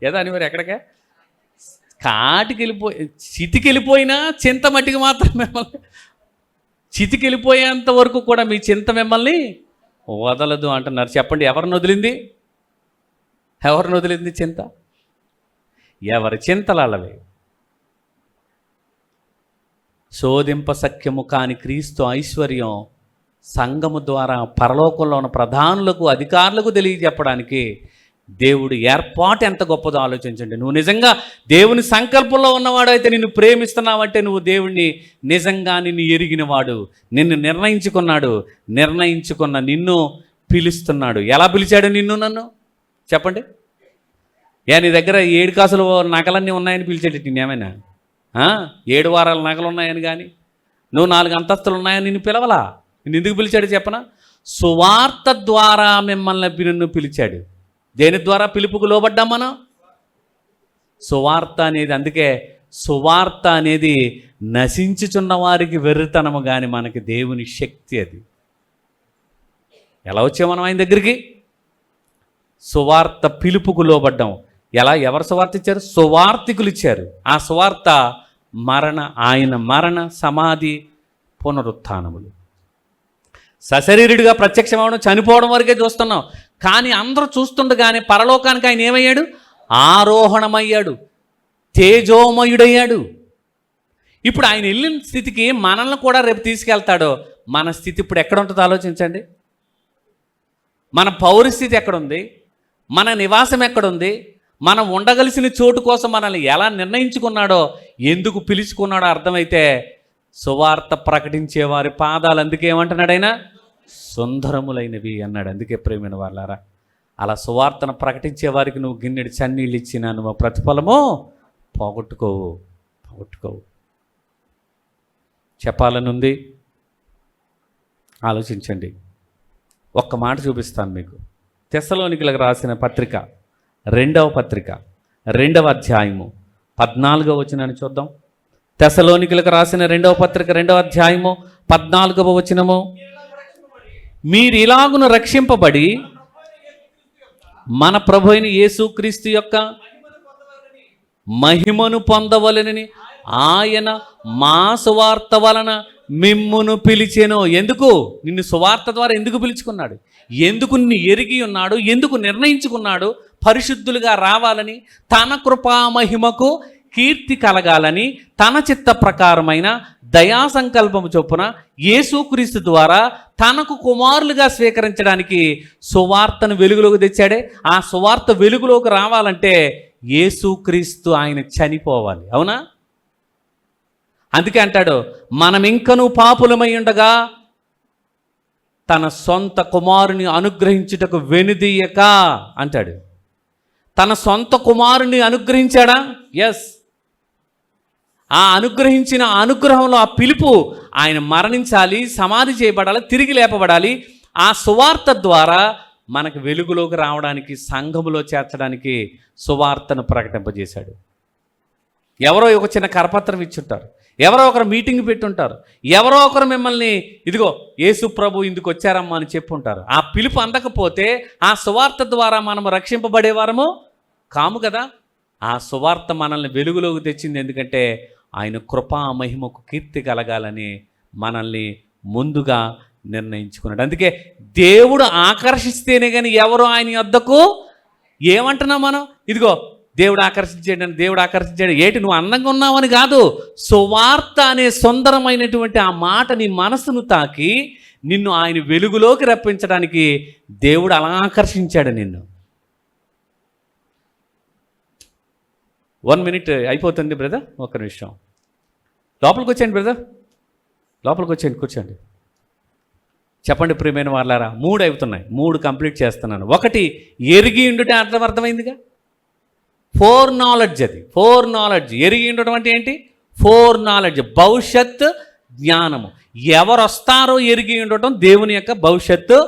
ఏదో అనేవారు, ఎక్కడికే చితికెళ్ళిపోయినా చింత మట్టికి మాత్రం మిమ్మల్ని, చితికెళ్ళిపోయేంత వరకు కూడా మీ చింత మిమ్మల్ని వదలదు అంటున్నారు. చెప్పండి, ఎవరిని వదిలింది చింత? ఎవరి చింతలవి. శోధింప సఖ్యము కాని క్రీస్తు ఐశ్వర్యం సంఘము ద్వారా పరలోకంలో ఉన్న ప్రధానులకు, అధికారులకు తెలియజెప్పడానికి దేవుడు ఏర్పాటు ఎంత గొప్పదో ఆలోచించండి. నువ్వు నిజంగా దేవుని సంకల్పంలో ఉన్నవాడైతే, నిన్ను ప్రేమిస్తున్నావంటే నువ్వు దేవుణ్ణి నిజంగా నిన్ను ఎరిగినవాడు, నిన్ను నిర్ణయించుకున్న నిన్ను పిలుస్తున్నాడు. ఎలా పిలిచాడు నన్ను చెప్పండి? నీ దగ్గర 7 కాసులు నగలన్నీ ఉన్నాయని పిలిచేటి నేనేమైనా 7 వారాల నగలు ఉన్నాయని కానీ, నువ్వు 4 అంతస్తులు ఉన్నాయని నిన్ను పిలవలా. నిన్ను ఎందుకు పిలిచాడు చెప్పనా? సువార్త ద్వారా మిమ్మల్ని నిన్ను పిలిచాడు. దేని ద్వారా పిలుపుకు లోబడ్డాం మనం? సువార్త అనేది. అందుకే సువార్త అనేది నశించుచున్న వారికి వెర్రితనము, కానీ మనకి దేవుని శక్తి. అది ఎలా వచ్చాం మనం ఆయన దగ్గరికి? సువార్త పిలుపుకు లోబడ్డాం. ఎవరు సువార్త ఇచ్చారు? సువార్తికులు ఇచ్చారు. ఆ సువార్త ఆయన మరణ, సమాధి, పునరుత్థానములు. సశరీరుడిగా ప్రత్యక్షమవడం, చనిపోవడం వరకే చూస్తున్నాం. కానీ అందరూ చూస్తుండగానే పరలోకానికి ఆయన ఏమయ్యాడు? ఆరోహణమయ్యాడు, తేజోమయుడయ్యాడు. ఇప్పుడు ఆయన వెళ్ళిన స్థితికి మనల్ని కూడా రేపు తీసుకెళ్తాడో. మన స్థితి ఇప్పుడు ఎక్కడ ఉంటుందో ఆలోచించండి. మన పౌరస్థితి ఎక్కడుంది? మన నివాసం ఎక్కడుంది? మనం ఉండగలిసిన చోటు కోసం మనల్ని ఎలా నిర్ణయించుకున్నాడో, ఎందుకు పిలుచుకున్నాడో అర్థమైతే సువార్త ప్రకటించే వారి పాదాలు అందుకే ఏమంటున్నాడు ఆయన? సుందరములైనవి అన్నాడు. అందుకే ప్రేమైన వాళ్ళారా, అలా సువార్తను ప్రకటించే వారికి నువ్వు గిన్నెడు చన్నీళ్ళు ఇచ్చినా నువ్వు ప్రతిఫలము పోగొట్టుకోవు. చెప్పాలనుంది, ఆలోచించండి. ఒక్క మాట చూపిస్తాను మీకు. తెస్సలోనికలకు రాసిన పత్రిక, 2వ పత్రిక, 2వ అధ్యాయము 14వ వచనాన్ని చూద్దాం. తెస్సలోనికలకు రాసిన 2వ పత్రిక, 2వ అధ్యాయము 14వ వచనము. మీరు ఇలాగున రక్షింపబడి మన ప్రభు అయిన యేసుక్రీస్తు యొక్క మహిమను పొందవలెనని ఆయన మా సువార్త వలన మిమ్మును పిలిచెను. ఎందుకు? నిన్ను సువార్త ద్వారా ఎందుకు పిలుచుకున్నాడు? ఎందుకు నిన్ను ఎరిగి ఉన్నాడు? ఎందుకు నిర్ణయించుకున్నాడు? పరిశుద్ధులుగా రావాలని, తన కృపా మహిమకు కీర్తి కలగాలని, తన చిత్త ప్రకారమైన దయా సంకల్పము చొప్పున యేసుక్రీస్తు ద్వారా తనకు కుమారులుగా స్వీకరించడానికి సువార్తను వెలుగులోకి తెచ్చాడే. ఆ సువార్త వెలుగులోకి రావాలంటే యేసుక్రీస్తు ఆయన చనిపోవాలి. అవునా? అందుకే అంటాడు, మనం ఇంకనూ పాపులమై ఉండగా తన సొంత కుమారుని అనుగ్రహించుటకు వెనుదీయక అంటాడు. తన సొంత కుమారుని అనుగ్రహించాడా? ఎస్. ఆ అనుగ్రహించిన అనుగ్రహంలో ఆ పిలుపు ఆయన మరణించాలి, సమాధి చేయబడాలి, తిరిగి లేపబడాలి. ఆ సువార్త ద్వారా మనకు వెలుగులోకి రావడానికి, సంఘములో చేర్చడానికి సువార్తను ప్రకటింపజేశాడు. ఎవరో ఒక చిన్న కరపత్రం ఇచ్చుంటారు, ఎవరో ఒకరు మీటింగ్ పెట్టుంటారు, ఎవరో ఒకరు మిమ్మల్ని ఇదిగో యేసు ప్రభు ఇందుకు వచ్చారమ్మా అని చెప్పుంటారు. ఆ పిలుపు అందకపోతే ఆ సువార్త ద్వారా మనము రక్షింపబడేవారము కాము కదా. ఆ సువార్త మనల్ని వెలుగులోకి తెచ్చింది. ఎందుకంటే ఆయన కృపా మహిమకు కీర్తి కలగాలని మనల్ని ముందుగా నిర్ణయించుకున్నాడు. అందుకే దేవుడు ఆకర్షిస్తేనే కానీ ఎవరు ఆయన యొద్దకు ఏమంటున్నాం మనం? ఇదిగో దేవుడు ఆకర్షించాడు ఏటి నువ్వు అందంగా ఉన్నావని కాదు. సువార్త అనే సుందరమైనటువంటి ఆ మాట నీ మనసును తాకి నిన్ను ఆయన వెలుగులోకి రప్పించడానికి దేవుడు అలా ఆకర్షించాడు నిన్ను. 1 minute అయిపోతుంది బ్రదర్, ఒక్క నిమిషం. లోపలికి వచ్చేయండి బ్రదర్, లోపలికి వచ్చేయండి, కూర్చోండి. చెప్పండి ప్రియమైన వాళ్ళారా, 3 అవుతున్నాయి, 3 కంప్లీట్ చేస్తున్నాను. 1 ఎరిగి ఉండుట అర్థమైందిగా. 4 నాలెడ్జ్, అది 4 నాలెడ్జ్. ఎరిగి ఉండటం అంటే ఏంటి? 4 నాలెడ్జ్, భవిష్యత్ జ్ఞానము. ఎవరు వస్తారో ఎరిగి ఉండటం దేవుని యొక్క భవిష్యత్తు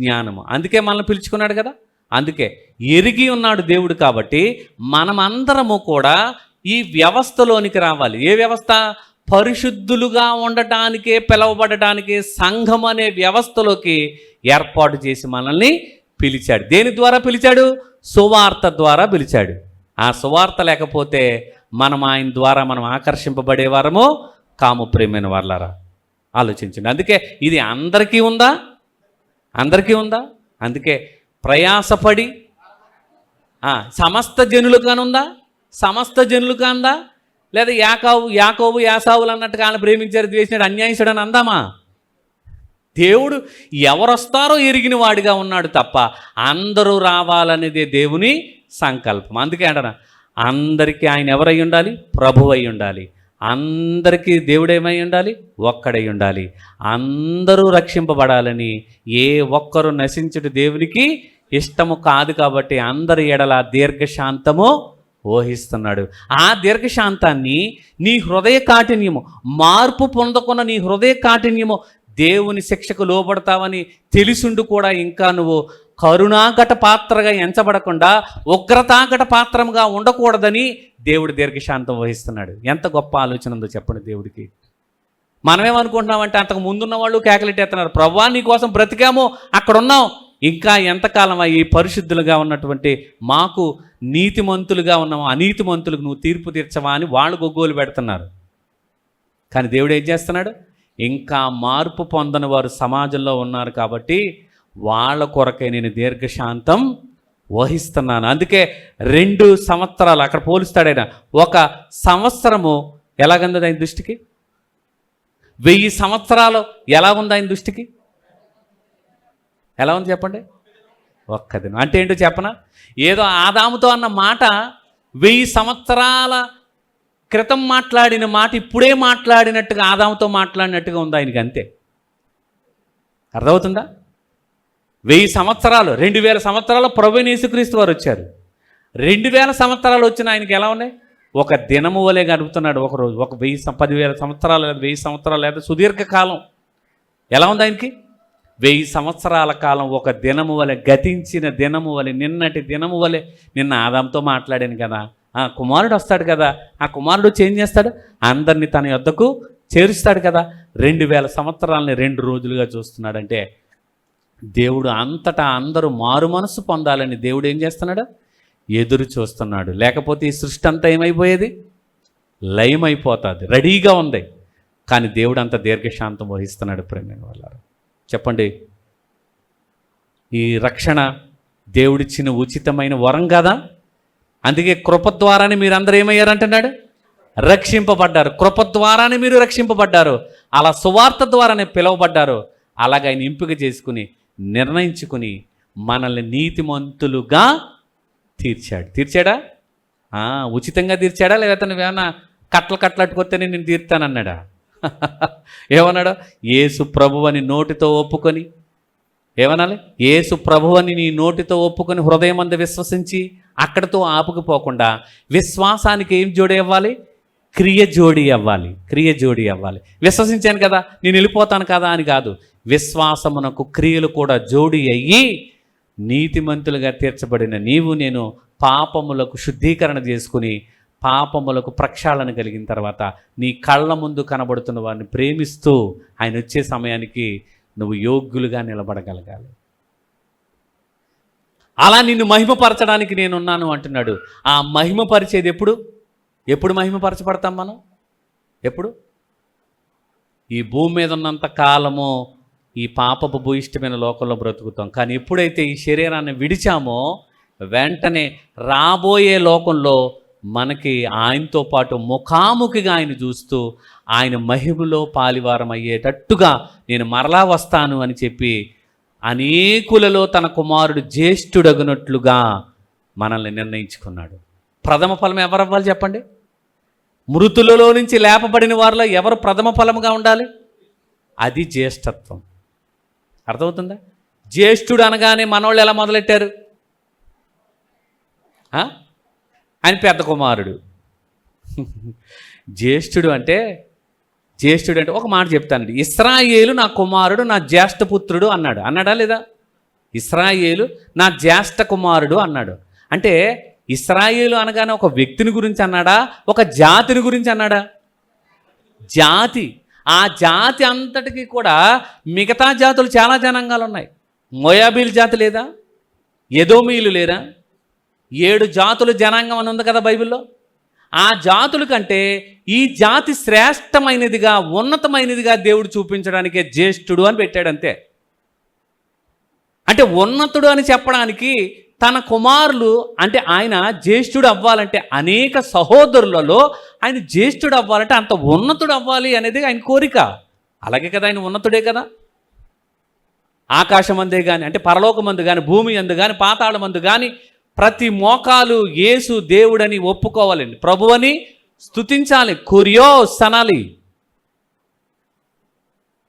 జ్ఞానము. అందుకే మనల్ని పిలుచుకున్నాడు కదా. అందుకే ఎరిగి ఉన్నాడు దేవుడు. కాబట్టి మనమందరము కూడా ఈ వ్యవస్థలోనికి రావాలి. ఏ వ్యవస్థ? పరిశుద్ధులుగా ఉండటానికే, పిలవబడటానికే సంఘం అనే వ్యవస్థలోకి ఏర్పాటు చేసి మనల్ని పిలిచాడు. దేని ద్వారా పిలిచాడు? సువార్త ద్వారా పిలిచాడు. ఆ సువార్త లేకపోతే మనం ఆయన ద్వారా మనం ఆకర్షింపబడేవారము కాము. ప్రేమైన వాళ్ళారా, ఆలోచించండి. అందుకే ఇది అందరికీ ఉందా? అందరికీ ఉందా? అందుకే ప్రయాసపడి సమస్త జనులుగానుందా? సమస్త జనులుగాందా? లేదా యాకోబు యాసావులు అన్నట్టుగా ఆయన ప్రేమించారు, ద్వేషించాడు, అన్యాయసుడు అని అందామా? దేవుడు ఎవరొస్తారో ఎరిగిన వాడిగా ఉన్నాడు తప్ప అందరూ రావాలనేదే దేవుని సంకల్పం. అందుకే అంటారా, అందరికీ ఆయన ఎవరై ఉండాలి? ప్రభు అయి ఉండాలి. అందరికీ దేవుడేమై ఉండాలి? ఒక్కడై ఉండాలి. అందరూ రక్షింపబడాలని, ఏ ఒక్కరు నశించుట దేవునికి ఇష్టము కాదు. కాబట్టి అందరి ఎడల దీర్ఘశాంతము ఊహిస్తున్నాడు. ఆ దీర్ఘశాంతాన్ని నీ హృదయ కాఠిన్యము, మార్పు పొందకున్న నీ హృదయ కాఠిన్యము, దేవుని శిక్షకు లోబడతావని తెలిసిండు కూడా ఇంకా నువ్వు కరుణాఘట పాత్రగా ఎంచబడకుండా ఉగ్రతాఘట పాత్రముగా ఉండకూడదని దేవుడు దీర్ఘశాంతం వహిస్తున్నాడు. ఎంత గొప్ప ఆలోచన ఉందో చెప్పండి దేవుడికి. మనమేమనుకుంటున్నామంటే అంతకు ముందున్న వాళ్ళు కేకలెట్టేస్తున్నారు, ప్రభువా నీ కోసం బ్రతికాము, అక్కడ ఉన్నాం, ఇంకా ఎంతకాలం ఈ పరిశుద్ధులుగా ఉన్నటువంటి మాకు నీతిమంతులుగా ఉన్నాము, అనీతిమంతులకు నువ్వు తీర్పు తీర్చవా అని వాళ్ళు గొగ్గోలు పెడుతున్నారు. కానీ దేవుడు ఏం చేస్తున్నాడు? ఇంకా మార్పు పొందని వారు సమాజంలో ఉన్నారు కాబట్టి వాళ్ళ కొరకే నేను దీర్ఘశాంతం వహిస్తున్నాను. అందుకే 2 సంవత్సరాలు అక్కడ పోలుస్తాడైనా. 1 సంవత్సరము ఎలాగుంది ఆయన దృష్టికి? 1000 సంవత్సరాలు ఎలా ఉంది ఆయన దృష్టికి? ఎలా ఉంది చెప్పండి? ఒక్క దినం. అంటే ఏంటో చెప్పనా? ఏదో ఆదాముతో అన్న మాట 1000 సంవత్సరాల క్రితం మాట్లాడిన మాట ఇప్పుడే మాట్లాడినట్టుగా, ఆదాముతో మాట్లాడినట్టుగా ఉంది ఆయనకి. అంతే. అర్థమవుతుందా? 1000 సంవత్సరాలు, 2000 సంవత్సరాలు ప్రభువైన యేసుక్రీస్తు వారు వచ్చారు. 2000 సంవత్సరాలు వచ్చిన ఆయనకి ఎలా ఉన్నాయి? ఒక దినము వలె గడుపుతున్నాడు ఒక రోజు. 10,000 సంవత్సరాలు లేదా 1000 సంవత్సరాలు లేదా సుదీర్ఘకాలం ఎలా ఉంది ఆయనకి? 1000 సంవత్సరాల కాలం ఒక దినము వలె, గతించిన దినము వలె, నిన్నటి దినము వలె. నిన్న ఆదాంతో మాట్లాడాను కదా, ఆ కుమారుడు వస్తాడు కదా, ఆ కుమారుడు చేంజ్ చేస్తాడు, అందరినీ తన యొద్దకు చేరుస్తాడు కదా. 2000 సంవత్సరాలని 2 రోజులుగా చూస్తున్నాడంటే దేవుడు అంతటా అందరూ మారు మనసు పొందాలని దేవుడు ఏం చేస్తున్నాడు? ఎదురు చూస్తున్నాడు. లేకపోతే ఈ సృష్టి అంతా ఏమైపోయేది? లయమైపోతుంది. రెడీగా ఉంది. కానీ దేవుడు అంత దీర్ఘశాంతం వహిస్తున్నాడు. ప్రేమైన వాళ్ళారు చెప్పండి, ఈ రక్షణ దేవుడిచ్చిన ఉచితమైన వరం కదా. అందుకే కృప ద్వారానే మీరందరూ ఏమయ్యారంటున్నాడు? రక్షింపబడ్డారు. కృప ద్వారానే మీరు రక్షింపబడ్డారు. అలా సువార్త ద్వారానే పిలువబడ్డారు. అలాగ ఆయన ఎంపిక చేసుకుని, నిర్ణయించుకుని మనల్ని నీతిమంతులుగా తీర్చాడు. తీర్చాడా? ఉచితంగా తీర్చాడా? లేదా నువ్వేమన్నా కట్లట్టుకొస్తేనే నేను తీర్తానన్నాడా? ఏమన్నాడు? యేసు ప్రభువని నోటితో ఒప్పుకొని, ఏమనాలి? యేసు ప్రభువని నీ నోటితో ఒప్పుకొని హృదయమందు విశ్వసించి అక్కడితో ఆపుకుపోకుండా విశ్వాసానికి ఏం జోడివ్వాలి? క్రియ జోడి అవ్వాలి, క్రియ జోడి అవ్వాలి. విశ్వసించాను కదా, నేను వెళ్ళిపోతాను కదా అని కాదు. విశ్వాసమునకు క్రియలు కూడా జోడి అయ్యి నీతిమంతులుగా తీర్చబడిన నీవు నేను పాపములకు శుద్ధీకరణ చేసుకుని పాపములకు ప్రక్షాళన కలిగిన తర్వాత నీ కళ్ళ ముందు కనబడుతున్న వారిని ప్రేమిస్తూ ఆయన వచ్చే సమయానికి నువ్వు యోగ్యులుగా నిలబడగలగాలి. అలా నిన్ను మహిమపరచడానికి నేనున్నాను అంటున్నాడు. ఆ మహిమపరిచేది ఎప్పుడు మహిమపరచబడతాం మనం? ఎప్పుడు? ఈ భూమి మీద ఉన్నంత కాలము ఈ పాపపు భూయిష్టమైన లోకంలో బ్రతుకుతాం. కానీ ఎప్పుడైతే ఈ శరీరాన్ని విడిచామో వెంటనే రాబోయే లోకంలో మనకి ఆయనతో పాటు ముఖాముఖిగా ఆయన చూస్తూ ఆయన మహిమలో పాలివారం అయ్యేటట్టుగా నేను మరలా వస్తాను అని చెప్పి అనేకులలో తన కుమారుడు జ్యేష్ఠుడగునట్లుగా మనల్ని నిర్ణయించుకున్నాడు. ప్రథమ ఫలం ఎవరు అవ్వాలి చెప్పండి? మృతులలో నుంచి లేపబడిన వారిలో ఎవరు ప్రథమ ఫలముగా ఉండాలి? అది జ్యేష్ఠత్వం. అర్థమవుతుందా? జ్యేష్ఠుడు అనగానే మనోళ్ళు ఎలా మొదలెట్టారు? ఆయన పెద్ద కుమారుడు. జ్యేష్ఠుడు అంటే ఒక మాట చెప్తానండి. ఇశ్రాయేలు నా కుమారుడు, నా జ్యేష్ఠపుత్రుడు అన్నాడా లేదా? ఇశ్రాయేలు నా జ్యేష్ఠ కుమారుడు అన్నాడు. అంటే ఇశ్రాయేలు అనగానే ఒక వ్యక్తిని గురించి అన్నాడా, ఒక జాతిని గురించి అన్నాడా? జాతి. ఆ జాతి అంతటికి కూడా మిగతా జాతులు చాలా జనాంగాలు ఉన్నాయి. మోయాబీలు జాతి లేదా? ఎదోమీలు లేరా? 7 జాతులు జనాంగం అని ఉంది కదా బైబిల్లో. ఆ జాతుల కంటే ఈ జాతి శ్రేష్టమైనదిగా ఉన్నతమైనదిగా దేవుడు చూపించడానికే జ్యేష్ఠుడు అని పెట్టాడు అంతే. అంటే ఉన్నతుడు అని చెప్పడానికి తన కుమారులు, అంటే ఆయన జ్యేష్ఠుడు అవ్వాలంటే అనేక సహోదరులలో ఆయన జ్యేష్ఠుడు అవ్వాలంటే అంత ఉన్నతుడు అవ్వాలి అనేది ఆయన కోరిక. అలాగే కదా ఆయన ఉన్నతుడే కదా. ఆకాశమందే కానీ, అంటే పరలోకమందు కానీ, భూమి అందు కానీ, పాతాళమందు కానీ ప్రతి మోకాలు యేసు దేవుడని ఒప్పుకోవాలండి, ప్రభువని స్తుతించాలి, కురియోస్ అనాలి.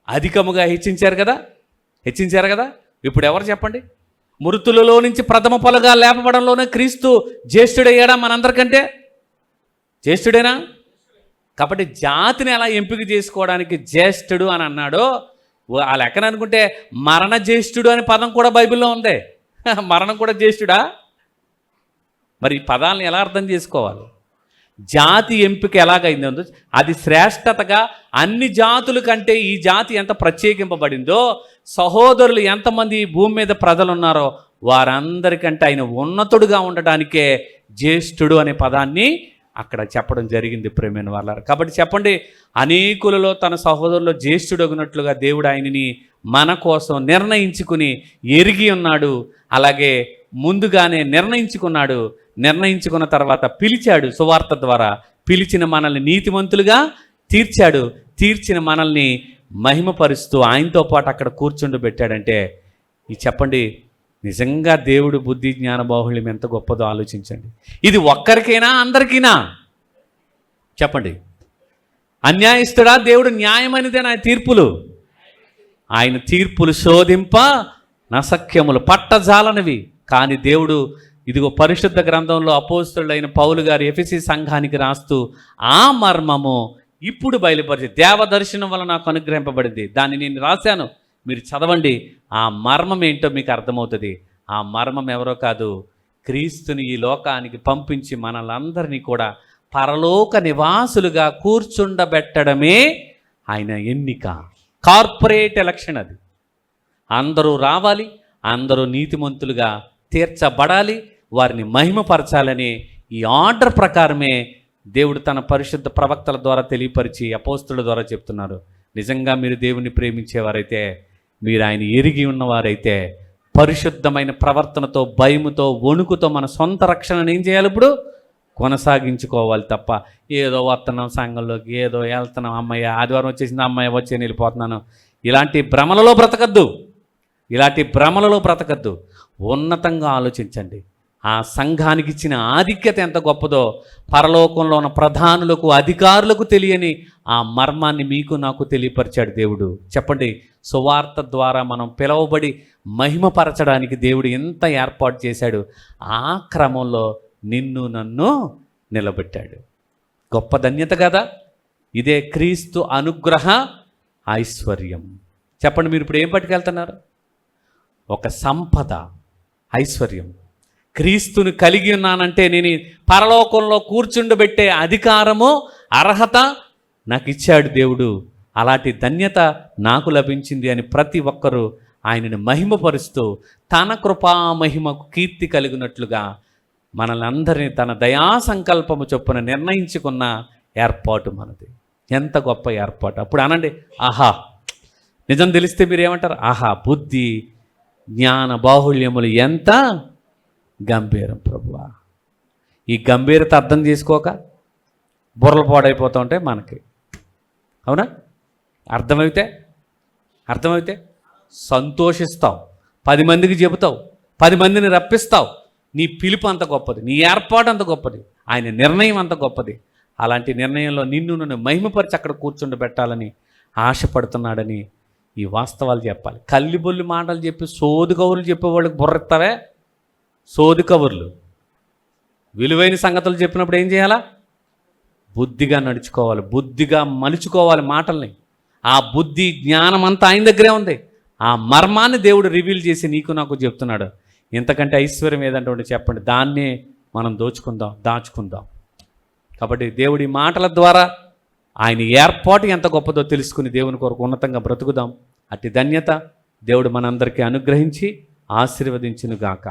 అధికముగా హెచ్చించారు కదా. ఇప్పుడు ఎవరు చెప్పండి? మృతులలో నుంచి ప్రథమ ఫలగా లేపబడంలోనే క్రీస్తు జ్యేష్ఠుడయ్యాడా మనందరికంటే? జ్యేష్ఠుడేనా? కాబట్టి జాతిని ఎలా ఎంపిక చేసుకోవడానికి జ్యేష్ఠుడు అని అన్నాడో ఆ లెక్కన అనుకుంటే మరణ జ్యేష్ఠుడు అనే పదం కూడా బైబిల్లో ఉంది. మరణం కూడా జ్యేష్ఠుడా? మరి ఈ పదాలను ఎలా అర్థం చేసుకోవాలి? జాతి ఎంపిక ఎలాగైందో అది శ్రేష్టతగా అన్ని జాతుల కంటే ఈ జాతి ఎంత ప్రత్యేకింపబడిందో, సహోదరులు ఎంతమంది ఈ భూమి మీద ప్రజలు ఉన్నారో వారందరికంటే ఆయన ఉన్నతుడుగా ఉండడానికే జ్యేష్ఠుడు అనే పదాన్ని అక్కడ చెప్పడం జరిగింది ప్రేమైన వాళ్ళారు. కాబట్టి చెప్పండి, అనేకులలో తన సహోదరులు జ్యేష్ఠుడగినట్లుగా దేవుడు ఆయనని మన కోసం నిర్ణయించుకుని ఎరిగి ఉన్నాడు. అలాగే ముందుగానే నిర్ణయించుకున్న తర్వాత పిలిచాడు సువార్త ద్వారా. పిలిచిన మనల్ని నీతిమంతులుగా తీర్చిన మనల్ని మహిమపరుస్తూ ఆయనతో పాటు అక్కడ కూర్చుండబెట్టాడంటే ఇది చెప్పండి, నిజంగా దేవుడు బుద్ధి జ్ఞాన బాహుళ్యం ఎంత గొప్పదో ఆలోచించండి. ఇది ఒక్కరికైనా అందరికీనా? చెప్పండి. అన్యాయస్తుడా దేవుడు? న్యాయమైనదే ఆయన తీర్పులు. ఆయన తీర్పులు శోధింప నసఖ్యములు, పట్టజాలనివి. కానీ దేవుడు ఇదిగో పరిశుద్ధ గ్రంథంలో అపోస్తలుడైన పౌలు గారు ఎఫెసీ సంఘానికి రాస్తూ ఆ మర్మము ఇప్పుడు బయలుపరిచి దేవదర్శనం వల్ల నాకు అనుగ్రహింపబడింది, దాన్ని నేను రాశాను, మీరు చదవండి. ఆ మర్మం ఏంటో మీకు అర్థమవుతుంది. ఆ మర్మం ఎవరో కాదు, క్రీస్తుని ఈ లోకానికి పంపించి మనలందరినీ కూడా పరలోక నివాసులుగా కూర్చుండబెట్టడమే ఆయన ఎన్నిక. కార్పొరేట్ ఎలక్షన్ అది. అందరూ రావాలి, అందరూ నీతిమంతులుగా తీర్చబడాలి, వారిని మహిమపరచాలని ఈ ఆర్డర్ ప్రకారమే దేవుడు తన పరిశుద్ధ ప్రవక్తల ద్వారా తెలియపరిచి అపోస్తుల ద్వారా చెప్తున్నారు. నిజంగా మీరు దేవుని ప్రేమించేవారైతే, మీరు ఆయన ఎరిగి ఉన్నవారైతే పరిశుద్ధమైన ప్రవర్తనతో, భయముతో, వణుకుతో మన సొంత రక్షణను ఏం చేయాలి? ఇప్పుడు కొనసాగించుకోవాలి తప్ప ఏదో వస్తున్నాం సంఘంలోకి, ఏదో వెళ్తున్నాం, అమ్మాయి ఆదివారం వచ్చేసింది, అమ్మాయి వచ్చి వెళ్ళిపోతున్నాను, ఇలాంటి భ్రమలలో బ్రతకద్దు. ఉన్నతంగా ఆలోచించండి. ఆ సంఘానికి ఇచ్చిన ఆధిక్యత ఎంత గొప్పదో, పరలోకంలో ఉన్న ప్రధానులకు, అధికారులకు తెలియని ఆ మర్మాన్ని మీకు నాకు తెలియపరిచాడు దేవుడు. చెప్పండి, సువార్త ద్వారా మనం పిలువబడి మహిమపరచడానికి దేవుడు ఎంత ఏర్పాటు చేశాడు. ఆ క్రమంలో నిన్ను నన్ను నిలబెట్టాడు. గొప్ప ధన్యత కదా. ఇదే క్రీస్తు అనుగ్రహ ఐశ్వర్యం. చెప్పండి, మీరు ఇప్పుడు ఏం పట్టుకెళ్తున్నారు? ఒక సంపద, ఐశ్వర్యం. క్రీస్తుని కలిగి ఉన్నానంటే నేను పరలోకంలో కూర్చుండబెట్టే అధికారము, అర్హత నాకు ఇచ్చాడు దేవుడు. అలాంటి ధన్యత నాకు లభించింది అని ప్రతి ఒక్కరూ ఆయనను మహిమపరుస్తూ తన కృపా మహిమకు కీర్తి కలిగినట్లుగా మనల్ని అందరినీ తన దయా సంకల్పము చొప్పున నిర్ణయించుకున్న ఏర్పాటు మనది. ఎంత గొప్ప ఏర్పాటు! అప్పుడు అనండి, ఆహా. నిజం తెలిస్తే మీరు ఏమంటారు? ఆహా, బుద్ధి జ్ఞాన బాహుళ్యములు ఎంత గంభీరం ప్రభువా. ఈ గంభీరత అర్థం చేసుకోక బుర్రలు పాడైపోతూ ఉంటాయి మనకి. అవునా? అర్థమైతే సంతోషిస్తావు, 10 మందికి చెబుతావు, 10 మందిని రప్పిస్తావు. నీ పిలుపు అంత గొప్పది, నీ ఏర్పాటు అంత గొప్పది, ఆయన నిర్ణయం అంత గొప్పది. అలాంటి నిర్ణయంలో నన్ను మహిమపరిచి అక్కడ కూర్చుండబెట్టాలని ఆశపడుతున్నాడని ఈ వాస్తవాలు చెప్పాలి. కల్లిబొల్లి మాటలు చెప్పి సోది కబుర్లు చెప్పేవాళ్ళకి బుర్రెత్తావే. సోది కబుర్లు, విలువైన సంగతులు చెప్పినప్పుడు ఏం చేయాలా? బుద్ధిగా నడుచుకోవాలి, బుద్ధిగా మలుచుకోవాలి మాటల్ని. ఆ బుద్ధి జ్ఞానం అంతా ఆయన దగ్గరే ఉంది. ఆ మర్మాన్ని దేవుడు రివీల్ చేసి నీకు నాకు చెప్తున్నాడు. ఇంతకంటే ఐశ్వర్యం ఏదంటే చెప్పండి. దాన్నే మనం దాచుకుందాం. కాబట్టి దేవుడి మాటల ద్వారా ఆయన ఏర్పాటు ఎంత గొప్పదో తెలుసుకుని దేవుని కొరకు ఉన్నతంగా బ్రతుకుదాం. అట్టి ధన్యత దేవుడు మనందరికీ అనుగ్రహించి ఆశీర్వదించునుగాక.